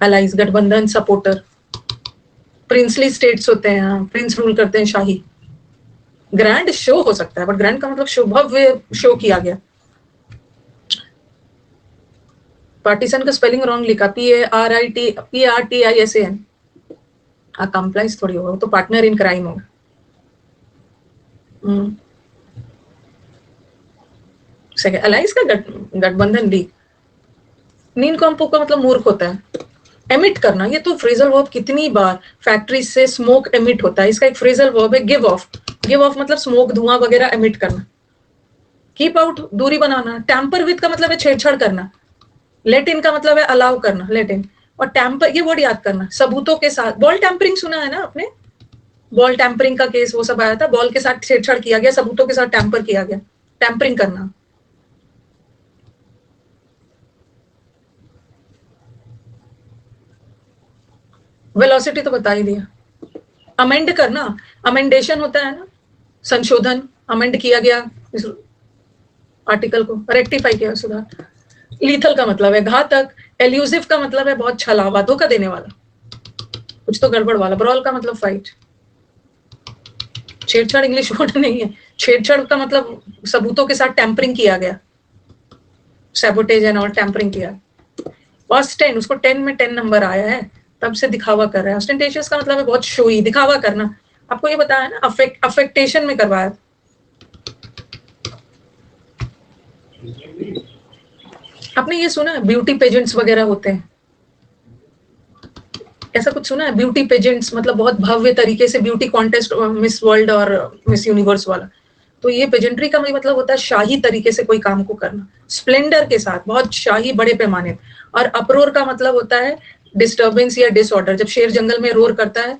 अलाइज, गठबंधन, सपोर्टर। प्रिंसली स्टेट्स होते हैं, हाँ, प्रिंस रूल करते हैं, शाही। ग्रैंड शो हो सकता है, बट ग्रैंड का मतलब शो, भव्य शो किया गया। पार्टीशन का स्पेलिंग रॉन्ग लिखा, PARTISAN। कंप्लाइंस थोड़ी होगा, वो तो पार्टनर इन क्राइम होगा। सेकंड, अलाइज का गठबंधन, लीग। नीन कॉम्पो का मतलब मूर्ख होता है। एमिट करना, ये तो फ्रेजल वर्ब कितनी बार, फैक्ट्री से स्मोक एमिट होता है, इसका एक फ्रेजल वर्ब है गिव ऑफ। गिव ऑफ मतलब स्मोक, धुआं वगैरह एमिट करना। कीप आउट, दूरी बनाना। टैम्पर विद का मतलब है छेड़छाड़ करना। लेट इन का मतलब है अलाउ करना, लेट इन। और टैम्पर, ये वर्ड याद करना, सबूतों के साथ। बॉल टैम्परिंग सुना है ना आपने? बॉल टैम्परिंग का केस वो सब आया था, बॉल के साथ छेड़छाड़ किया गया, सबूतों के साथ टैम्पर किया गया, टैम्परिंग करना। वेलोसिटी तो बता ही दिया। अमेंड करना, अमेंडेशन होता है ना, संशोधन, अमेंड किया गया इस आर्टिकल को, रेक्टिफाई किया, सुधार। लीथल का मतलब है घातक। एल्यूसिव का मतलब है बहुत छलावा, धोखा देने वाला, कुछ तो गड़बड़ वाला। ब्रॉल का मतलब फाइट। छेड़छाड़ इंग्लिश वर्ड नहीं है, छेड़छाड़ का मतलब सबूतों के साथ टैंपरिंग किया गया, सैबोटेज एंड और टैंपरिंग किया। ऑस्टेन, उसको 10 में 10 नंबर आया है, तब से दिखावा कर रहा है। ऑस्टेंटेशियस का मतलब है बहुत शोई, दिखावा करना। आपको ये बताया ना, अफेक्टेशन में करवाया। आपने ये सुना है ब्यूटी पेजेंट्स वगैरह होते हैं, ऐसा कुछ सुना है? ब्यूटी पेजेंट्स मतलब बहुत भव्य तरीके से ब्यूटी कॉन्टेस्ट, मिस वर्ल्ड और मिस यूनिवर्स वाला। तो ये पेजेंट्री का मतलब होता है शाही तरीके से कोई काम को करना, स्प्लेंडर के साथ, बहुत शाही, बड़े पैमाने। और अप्रोर का मतलब होता है डिस्टर्बेंस या डिसऑर्डर, जब शेर जंगल में रोर करता है।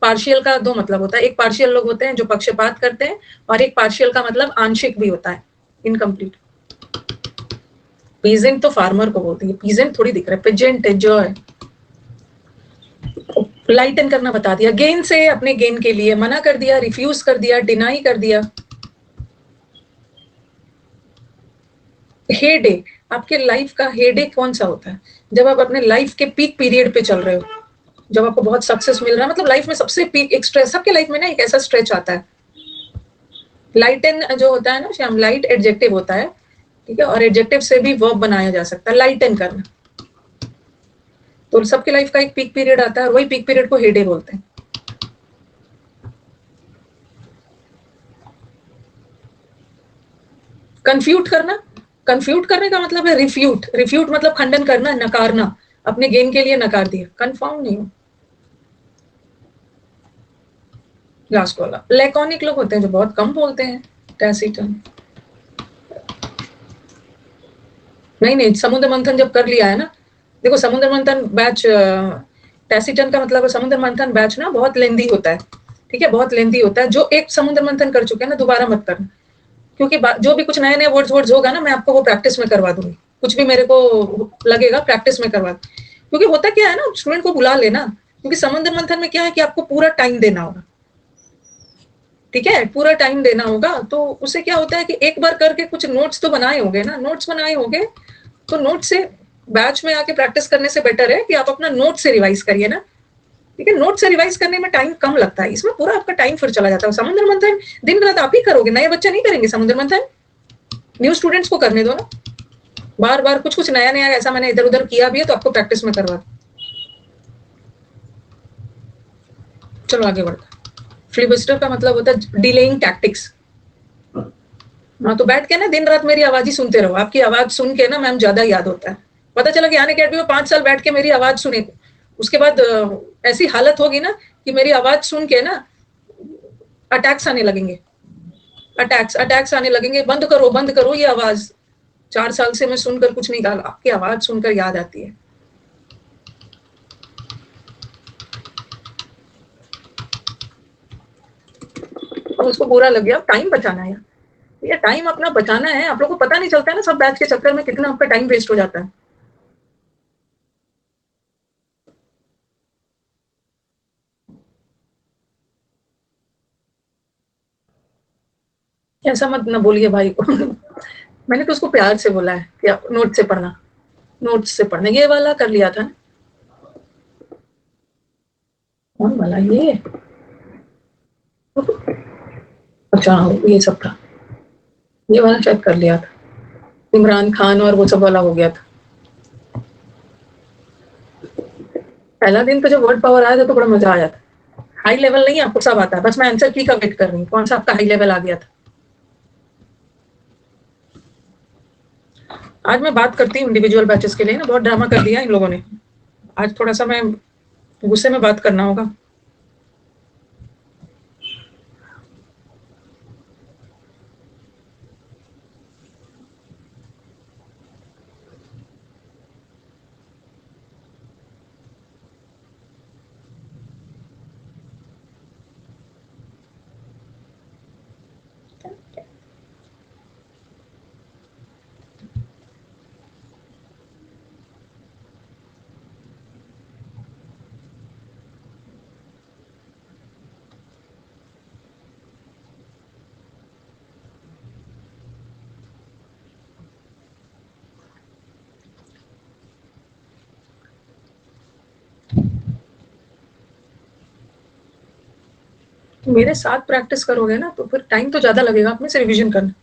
पार्शियल का दो मतलब होता है, एक पार्शियल लोग होते हैं जो पक्षपात करते हैं, और एक पार्शियल का मतलब आंशिक भी होता है, इनकम्प्लीट। पीजेंट तो फार्मर को बोलती है, पीजेंट थोड़ी दिख रहा है, पेजेंट है, जॉय। लाइटन करना बता दिया, गेन से, अपने गेन के लिए, मना कर दिया, रिफ्यूज कर दिया, डिनाई कर दिया। हेडे, आपके लाइफ का हेडे कौन सा होता है? जब आप अपने लाइफ के पीक पीरियड पे चल रहे हो, जब आपको बहुत सक्सेस मिल रहा है, मतलब लाइफ में सबसे पीक, एक स्ट्रेच, सबके लाइफ में ना एक ऐसा स्ट्रेच आता है। लाइटन जो होता है ना श्याम, लाइट एडजेक्टिव होता है, ठीक है, और एडजेक्टिव से भी वर्ब बनाया जा सकता है, लाइटन करना। तो सबके लाइफ का एक पीक पीरियड आता है और वही पीक पीरियड को हेडे बोलते हैं। कंफ्यूट करना, कंफ्यूट करने का मतलब है रिफ्यूट। रिफ्यूट मतलब खंडन करना, नकारना, अपने गेन के लिए नकार दिया। कंफर्म नहीं हो। लास्ट वाला लैकोनिक लोग होते हैं जो बहुत कम बोलते हैं। टैसिटन, नहीं, समुद्र मंथन जब कर लिया है ना, देखो समुद्र मंथन बैच, टैसिटन का मतलब समुद्र मंथन बैच ना बहुत लेंदी होता है, ठीक है, बहुत लेंदी होता है। जो एक समुद्र मंथन कर चुके हैं ना, दोबारा मत करना, क्योंकि जो भी कुछ नए नए वर्ड्स होगा ना, मैं आपको वो प्रैक्टिस में करवा दूंगी। कुछ भी मेरे को लगेगा प्रैक्टिस में करवा, क्योंकि होता क्या है ना, स्टूडेंट को बुला लेना, क्योंकि समुद्र मंथन में क्या है कि आपको पूरा टाइम देना होगा, ठीक है, पूरा टाइम देना होगा। तो उससे क्या होता है कि एक बार करके कुछ नोट्स तो बनाए होंगे ना, नोट्स बनाए होंगे, तो नोट से बैच में आके प्रैक्टिस करने से बेटर है कि आप अपना नोट से रिवाइज करिए ना, ठीक है। नोट से रिवाइज करने में टाइम कम लगता है, इसमें पूरा आपका टाइम फिर चला जाता है। समुद्र मंथन दिन रात आप ही करोगे, नए बच्चे नहीं करेंगे समुद्र मंथन, न्यू स्टूडेंट्स को करने दो ना। बार बार कुछ कुछ नया नया ऐसा मैंने इधर उधर किया भी है, तो आपको प्रैक्टिस में करवा। चलो आगे बढ़ते। फ्लिबस्टर का मतलब होता है डिलेइंग टैक्टिक्स। हाँ, तो बैठ के ना दिन रात मेरी आवाज ही सुनते रहो, आपकी आवाज सुन के ना मैम ज्यादा याद होता है। पता चला कि अन अकेडमी में 5 साल बैठ के मेरी आवाज सुने, उसके बाद ऐसी हालत होगी ना कि मेरी आवाज सुन के ना अटैक्स आने लगेंगे, अटैक्स आने लगेंगे। बंद करो ये आवाज, 4 साल से मैं सुनकर कुछ नहीं कहा, आपकी आवाज सुनकर याद आती है। और उसको बुरा लग गया, टाइम बचाना है, ये टाइम अपना बचाना है। आप लोगों को पता नहीं चलता है ना, सब बैच के चक्कर में कितना आपका टाइम वेस्ट हो जाता है। ऐसा मत ना बोलिए भाई को मैंने तो उसको प्यार से बोला है कि आप नोट से पढ़ना, नोट से पढ़ना। ये वाला कर लिया था ना, कौन वाला ये, अच्छा ये सब था, ये वाला शायद कर लिया था, इमरान खान और वो सब वाला हो गया था। पहला दिन तो जब वर्ड पावर आया था तो बड़ा मजा आया था। हाई लेवल नहीं, आपको सब आता है, बस मैं आंसर की का वेट कर रही हूँ, कौन सा आपका हाई लेवल आ गया था। आज मैं बात करती हूँ इंडिविजुअल बैचेस के लिए ना, बहुत ड्रामा कर दिया इन लोगों ने। आज थोड़ा सा मैं गुस्से में बात करना होगा। मेरे साथ प्रैक्टिस करोगे ना तो फिर टाइम तो ज्यादा लगेगा अपने से रिवीजन करना।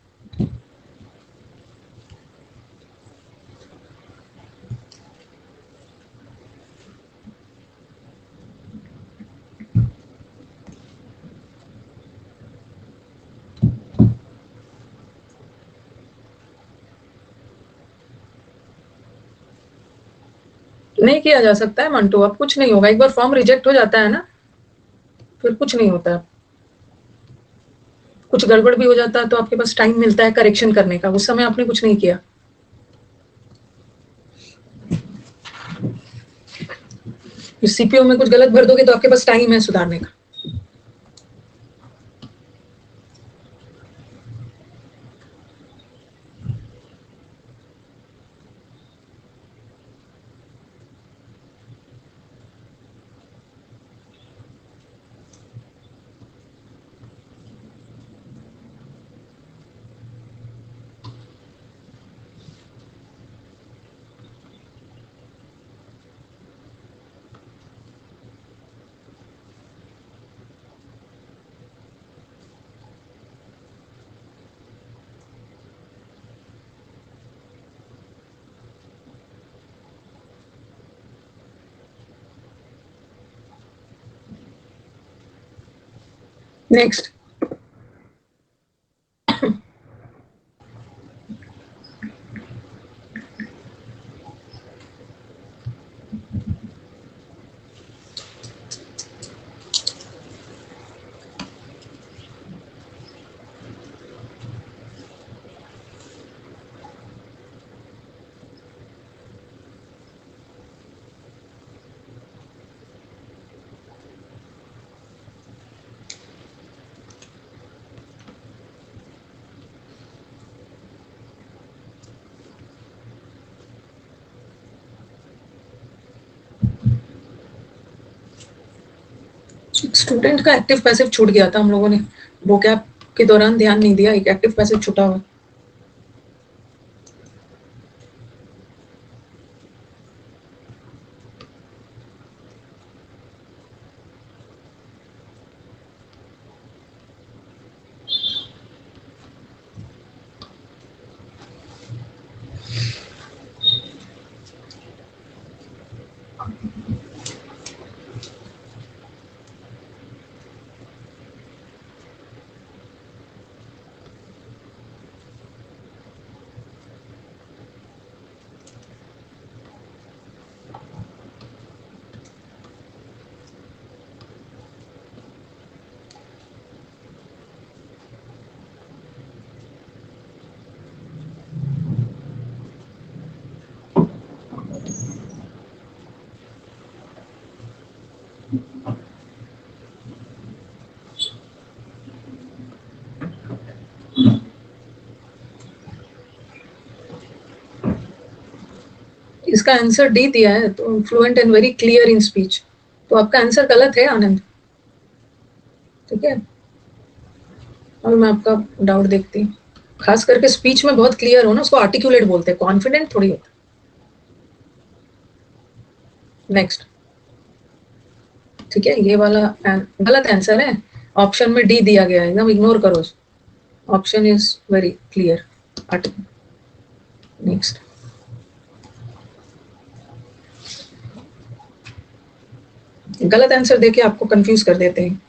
नहीं किया जा सकता है मंटू, अब कुछ नहीं होगा। एक बार फॉर्म रिजेक्ट हो जाता है ना, फिर कुछ नहीं होता। कुछ गड़बड़ भी हो जाता है तो आपके पास टाइम मिलता है करेक्शन करने का, उस समय आपने कुछ नहीं किया। सीपीओ में कुछ गलत भर दोगे तो आपके पास टाइम है सुधारने का। नेक्स्ट, स्टूडेंट का एक्टिव पैसिव छूट गया था, हम लोगों ने वो क्या के दौरान ध्यान नहीं दिया, एक एक्टिव पैसिव छूटा हुआ। इसका आंसर डी दिया है, तो fluent and very clear in speech, तो आपका आंसर गलत है आनंद। ठीक है, अब मैं आपका डाउट देखती हूँ। खास करके स्पीच में बहुत क्लियर हो ना, उसको आर्टिकुलेट बोलते हैं, कॉन्फिडेंट थोड़ी होता। नेक्स्ट, ठीक है, ये वाला गलत आंसर है, ऑप्शन में डी दिया गया है, एकदम इग्नोर करो, option is very clear. Next, गलत आंसर देके आपको कंफ्यूज कर देते हैं।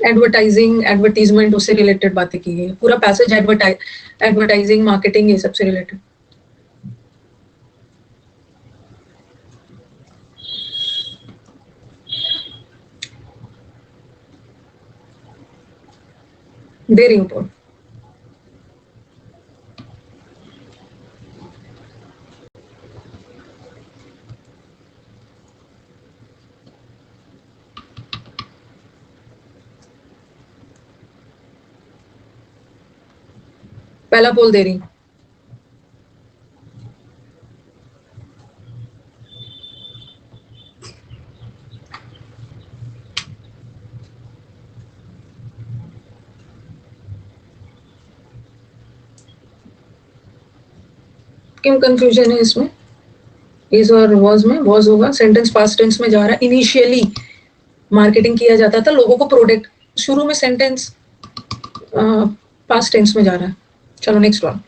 एडवर्टाइजिंग, एडवर्टीजमेंट, उससे रिलेटेड बातें की गई, पूरा पैसेज एडवर्टाइजिंग, मार्केटिंग, ये सबसे रिलेटेड। दे रही हूँ। पहला पोल दे रही हूँ। क्यों कंफ्यूजन है इसमें? इज और वॉज में, वॉज होगा, सेंटेंस पास्ट टेंस में जा रहा है। इनिशियली मार्केटिंग किया जाता था, लोगों को प्रोडक्ट, शुरू में सेंटेंस पास्ट टेंस में जा रहा है। चलो नेक्स्ट वन।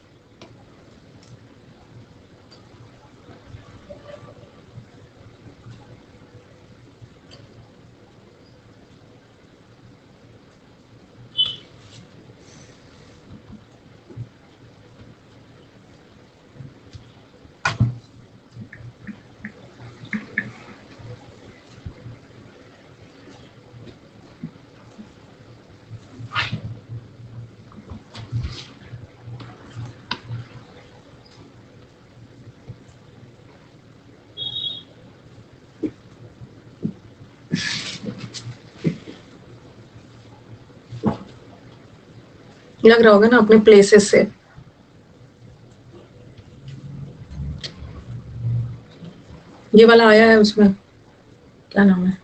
लग रहा होगा ना अपने प्लेसेस से। ये वाला आया है उसमें, क्या नाम है,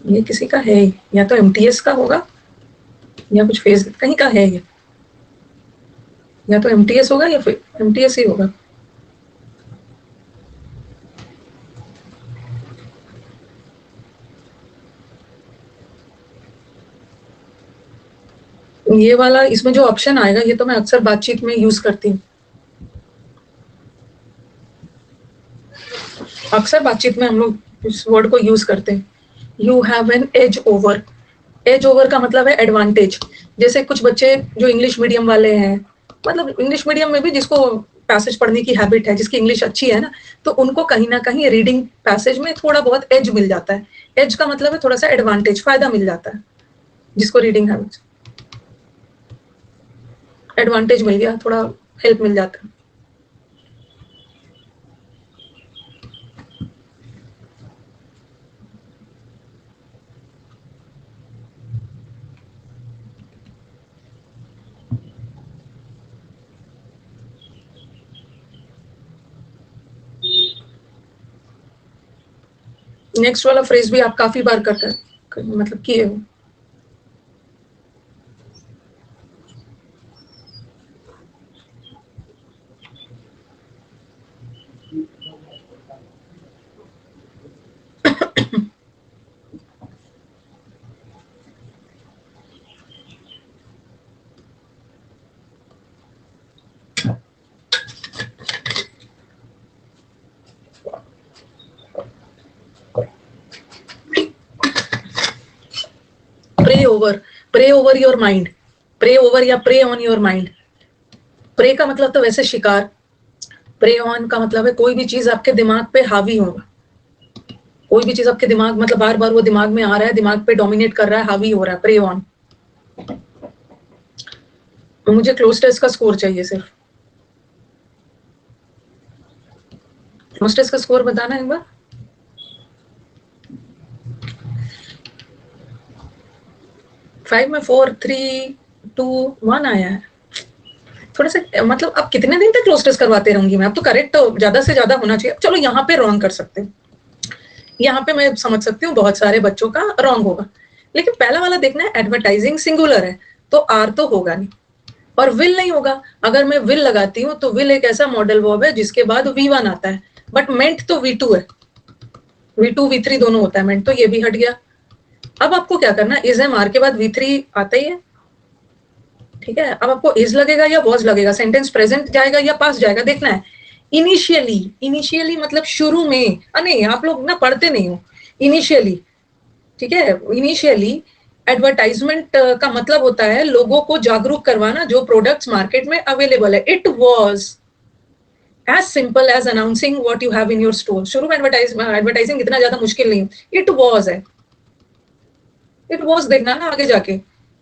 ये किसी का है, या तो एमटीएस का होगा या कुछ फेस कहीं का है ये, या तो एमटीएस होगा या फिर एमटीएस ही होगा। ये वाला इसमें जो ऑप्शन आएगा ये तो मैं अक्सर बातचीत में यूज करती हूँ, अक्सर बातचीत में हम लोग इस वर्ड को यूज करते हैं, you have an edge over. Edge over का मतलब है एडवांटेज। जैसे कुछ बच्चे जो इंग्लिश मीडियम वाले हैं, मतलब इंग्लिश मीडियम में भी जिसको पैसेज पढ़ने की हैबिट है, जिसकी इंग्लिश अच्छी है ना, तो उनको कहीं ना कहीं रीडिंग पैसेज में थोड़ा बहुत एज मिल जाता है। एज का मतलब है थोड़ा सा एडवांटेज, फायदा मिल जाता है जिसको रीडिंग हैबिट, एडवांटेज मिल गया, थोड़ा हेल्प मिल जाता है। नेक्स्ट वाला फ्रेज भी आप काफी बार मतलब किए हो। Prey over your mind, prey over या prey on your mind. Prey का मतलब तो वैसे शिकार, प्रे ऑन का मतलब है कोई भी चीज आपके दिमाग पे हावी होगा, कोई भी चीज आपके दिमाग मतलब बार बार वो दिमाग में आ रहा है, दिमाग पे डोमिनेट कर रहा है, हावी हो रहा है, प्रे ऑन। मुझे क्लोज टेस्ट का स्कोर चाहिए सिर्फ, क्लोज टेस्ट का स्कोर बताना एक बार। फाइव में 4 3 2 1 आया है। थोड़ा सा मतलब अब कितने दिन तक क्लोज टेस्ट करवाते रहूंगी मैं, अब तो करेक्ट तो ज्यादा से ज्यादा होना चाहिए। चलो यहाँ पे रॉन्ग कर सकते हैं, यहाँ पे मैं समझ सकती हूँ बहुत सारे बच्चों का रॉन्ग होगा, लेकिन पहला वाला देखना है, एडवर्टाइजिंग सिंगुलर है तो आर तो होगा नहीं, और विल नहीं होगा। अगर मैं विल लगाती हूँ तो विल एक ऐसा मॉडल वर्ब है जिसके बाद V1 आता है, बट मेंट तो V2 है, V2 V3 दोनों होता है, मेंट तो ये भी हट गया। अब आपको क्या करना है, इज एम आर के बाद V3 आता ही है, ठीक है। अब आपको इज लगेगा या वॉज लगेगा, सेंटेंस प्रेजेंट जाएगा या पास जाएगा, देखना है। इनिशियली, इनिशियली मतलब शुरू में, नहीं आप लोग ना पढ़ते नहीं हो, इनिशियली, ठीक है। इनिशियली एडवर्टाइजमेंट का मतलब होता है लोगों को जागरूक करवाना, जो प्रोडक्ट्स मार्केट में अवेलेबल है। It was as simple as announcing what you have in your store. शुरू में एडवर्टाइजिंग इतना ज्यादा मुश्किल नहीं, इट वॉज है, इट वॉज देखना ना आगे जाके,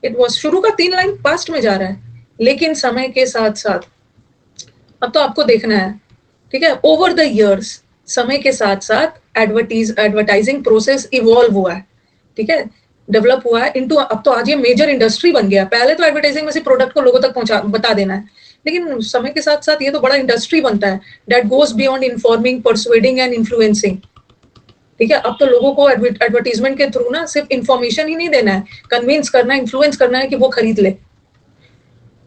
इट वॉज शुरू का 3 लाइन पास्ट में जा रहा है, लेकिन समय के साथ साथ अब तो आपको देखना है, ठीक है। ओवर द इयर्स, समय के साथ साथ एडवर्टाइजिंग प्रोसेस इवॉल्व हुआ है, ठीक है, डेवलप हुआ है इनटू, अब तो आज ये मेजर इंडस्ट्री बन गया। पहले तो एडवर्टाइजिंग में सिर्फ प्रोडक्ट को लोगों तक पहुंचा बता देना है, लेकिन समय के साथ साथ ये तो बड़ा इंडस्ट्री बनता है, that goes beyond informing, persuading and influencing, ठीक है। अब तो लोगों को एडवर्टीजमेंट के थ्रू ना सिर्फ इंफॉर्मेशन ही नहीं देना है, कन्विंस करना है, इन्फ्लुएंस करना है कि वो खरीद ले।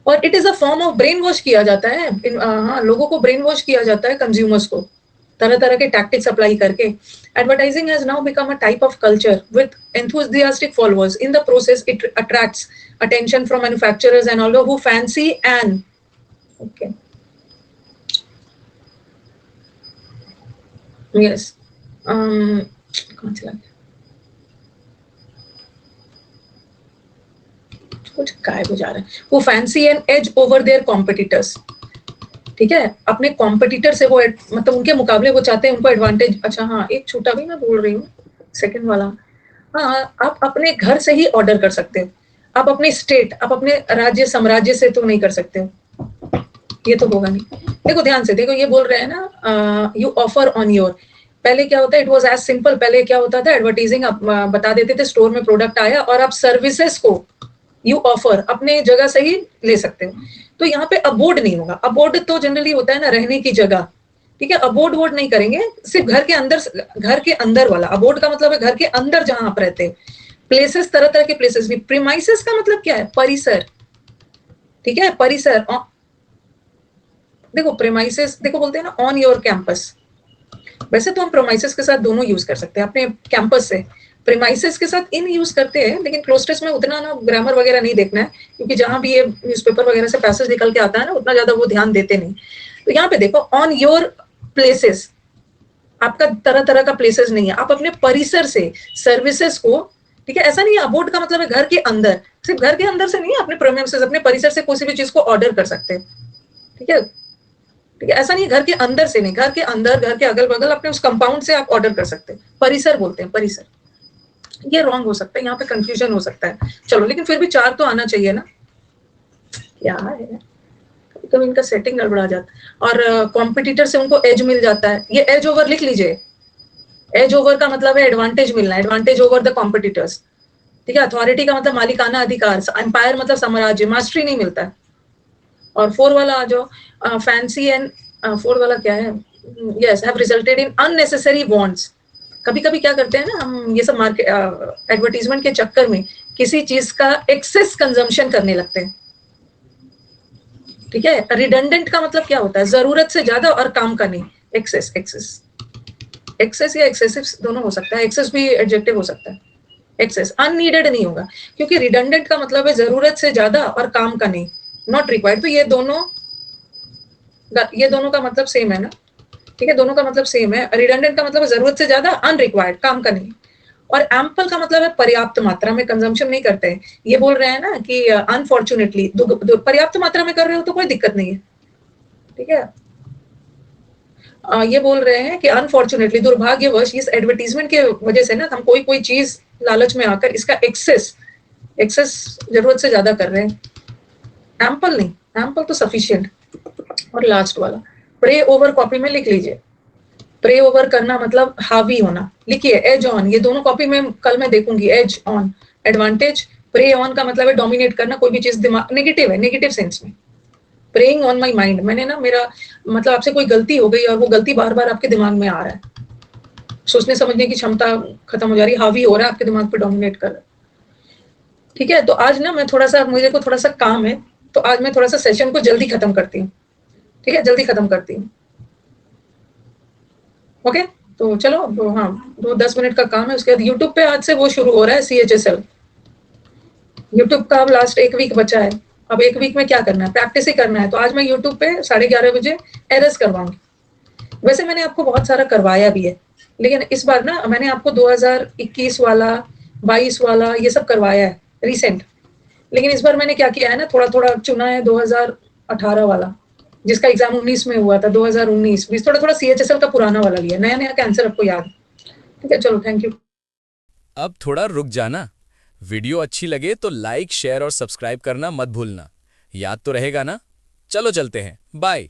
और it is a form of brain wash किया जाता है, हाँ, लोगों को ब्रेन वॉश किया जाता है, कंज्यूमर्स को तरह तरह के टैक्टिक्स अप्लाई करके। Advertising has now become a type of culture with enthusiastic followers. In the process, it attracts attention from manufacturers and all who fancy and okay, yes, कौन सी लगी? कुछ गायब हो जा रहा है। Who fancy an edge over their competitors, ठीक है, अपने कॉम्पिटिटर से वो मतलब उनके मुकाबले वो चाहते हैं उनको एडवांटेज। अच्छा हाँ, एक छोटा भी मैं बोल रही हूँ, सेकंड वाला, हाँ, आप अपने घर से ही ऑर्डर कर सकते हो, आप अपने स्टेट, आप अपने राज्य साम्राज्य से तो नहीं कर सकते हो, ये तो होगा नहीं। देखो ध्यान से देखो, ये बोल रहे हैं ना, यू ऑफर ऑन योर, पहले क्या होता है, इट वॉज एज सिंपल, पहले क्या होता था, एडवर्टीजिंग आप बता देते थे, स्टोर में प्रोडक्ट आया और आप सर्विसेज को यू ऑफर अपने जगह से ही ले सकते हो। तो यहाँ पे अबोर्ड नहीं होगा, अबोर्ड तो जनरली होता है ना रहने की जगह, ठीक है, अबोर्ड वोर्ड नहीं करेंगे, सिर्फ घर के अंदर वाला। अबोर्ड का मतलब है घर के अंदर जहां आप रहते हैं। प्लेसेस, तरह तरह के प्लेसेस भी। प्रीमाइसेस का मतलब क्या है? परिसर। ठीक है, परिसर। देखो प्रेमाइसेस, देखो बोलते हैं ना ऑन योर कैंपस। वैसे तो हम प्रोमाइसेस के साथ दोनों यूज कर सकते हैं अपने कैंपस से। प्रेमाइसेस के साथ इन यूज करते हैं, लेकिन क्लोस्ट्रेस में उतना ना ग्रामर वगैरह नहीं देखना है, क्योंकि जहां भी ये न्यूज़पेपर वगैरह से पैसेज निकल के आता है ना, उतना ज्यादा वो ध्यान देते नहीं। तो यहाँ पे देखो ऑन योर प्लेसेस, आपका तरह तरह का प्लेसेस नहीं है, आप अपने परिसर से सर्विसेज को, ठीक है, ऐसा नहीं है अबोर्ड का मतलब है घर के अंदर, सिर्फ घर के अंदर से नहीं है, अपने प्रेमाइसेस, अपने परिसर से कोई भी चीज को ऑर्डर कर सकते हैं। ठीक है, ठीक है, ऐसा नहीं घर के अंदर से नहीं, घर के अंदर, घर के अगल बगल, अपने उस कंपाउंड से आप ऑर्डर कर सकते हैं। परिसर बोलते हैं, परिसर। ये रॉन्ग हो सकता है, यहाँ पे कंफ्यूजन हो सकता है। चलो, लेकिन फिर भी 4 तो आना चाहिए ना। क्या है, कभी इनका सेटिंग गड़बड़ा जाता है, और कॉम्पिटिटर से उनको एज मिल जाता है। ये एज ओवर लिख लीजिए। एज ओवर का मतलब है एडवांटेज मिलना, एडवांटेज ओवर द कॉम्पिटिटर्स। ठीक है, अथॉरिटी का मतलब मालिकाना अधिकार, एम्पायर मतलब साम्राज्य, मास्टरी नहीं मिलता है। और 4 वाला जो फैंसी एंड 4 वाला क्या है? Yes, have resulted in unnecessary wants. कभी कभी क्या करते हैं ना हम, ये सब मार्केट एडवर्टीजमेंट के चक्कर में किसी चीज का एक्सेस कंजम्पशन करने लगते हैं। ठीक है, रिडंडेंट का मतलब क्या होता है? जरूरत से ज्यादा और काम का नहीं। एक्सेस, एक्सेस, एक्सेस या एक्सेसिव दोनों हो सकता है, एक्सेस भी एडजेक्टिव हो सकता है। एक्सेस, अननीडेड नहीं होगा, क्योंकि रिडंडेंट का मतलब है जरूरत से ज्यादा और काम का नहीं, नॉट रिक्वायर्ड। तो ये दोनों का मतलब सेम है ना। ठीक है, दोनों का मतलब सेम है। रिडंडेंट का मतलब जरूरत से ज्यादा, अनरिक्वायर्ड, काम का नहीं। और एम्पल का मतलब है पर्याप्त मात्रा में कंजम्पशन नहीं करते हैं। ये बोल रहे हैं ना कि अनफॉर्चुनेटली, पर्याप्त मात्रा में कर रहे हो तो कोई दिक्कत नहीं है। ठीक है, ये बोल रहे हैं कि अनफॉर्चुनेटली, दुर्भाग्यवश, इस एडवर्टीजमेंट के वजह से ना हम कोई कोई चीज लालच में आकर इसका एक्सेस जरूरत से ज्यादा कर रहे हैं। एम्पल नहीं, एम्पल तो सफिशिएंट। और लास्ट वाला प्रे ओवर, कॉपी में लिख लीजिए। प्रे ओवर करना मतलब हावी होना। लिखिए एज ऑन, ये दोनों कॉपी में कल मैं देखूंगी। Edge on advantage, prey on का मतलब है डोमिनेट करना, कोई भी चीज दिमाग, नेगेटिव है, नेगेटिव सेंस में। प्रेइंग ऑन माई माइंड, मैंने ना, मेरा मतलब आपसे कोई गलती हो गई और वो गलती बार बार आपके दिमाग में आ रहा है, सोचने समझने की क्षमता खत्म हो जा रही है, हावी हो रहा है आपके दिमाग पे, डोमिनेट कर रहा है। ठीक है, तो आज ना मैं थोड़ा सा, मुझे को थोड़ा सा काम है, तो आज मैं थोड़ा सा सेशन को जल्दी खत्म करती हूँ। ठीक है, जल्दी खत्म करती हूँ। ओके, तो चलो, हाँ, 10 मिनट का काम है। उसके बाद यूट्यूब पे आज से वो शुरू हो रहा है, CHSL। यूट्यूब का अब लास्ट 1 वीक बचा है। अब 1 वीक में क्या करना है? प्रैक्टिस ही करना है। तो आज मैं यूट्यूब पे 11:30 बजे एरर्स करवाऊंगी। वैसे मैंने आपको बहुत सारा करवाया भी है, लेकिन इस बार ना मैंने आपको 2021 वाला, 22 वाला, ये सब करवाया है रिसेंट। लेकिन इस बार मैंने क्या किया है ना, थोड़ा थोड़ा चुना है 2018 वाला, जिसका एग्जाम 19 में हुआ था। 2019 20, थोड़ा थोड़ा CHSL का पुराना वाला लिया, नया नया का आंसर आपको याद। ठीक है, चलो, थैंक यू। अब थोड़ा रुक जाना। वीडियो अच्छी लगे तो लाइक, शेयर और सब्सक्राइब करना मत भूलना। याद तो रहेगा ना? चलो चलते हैं, बाय।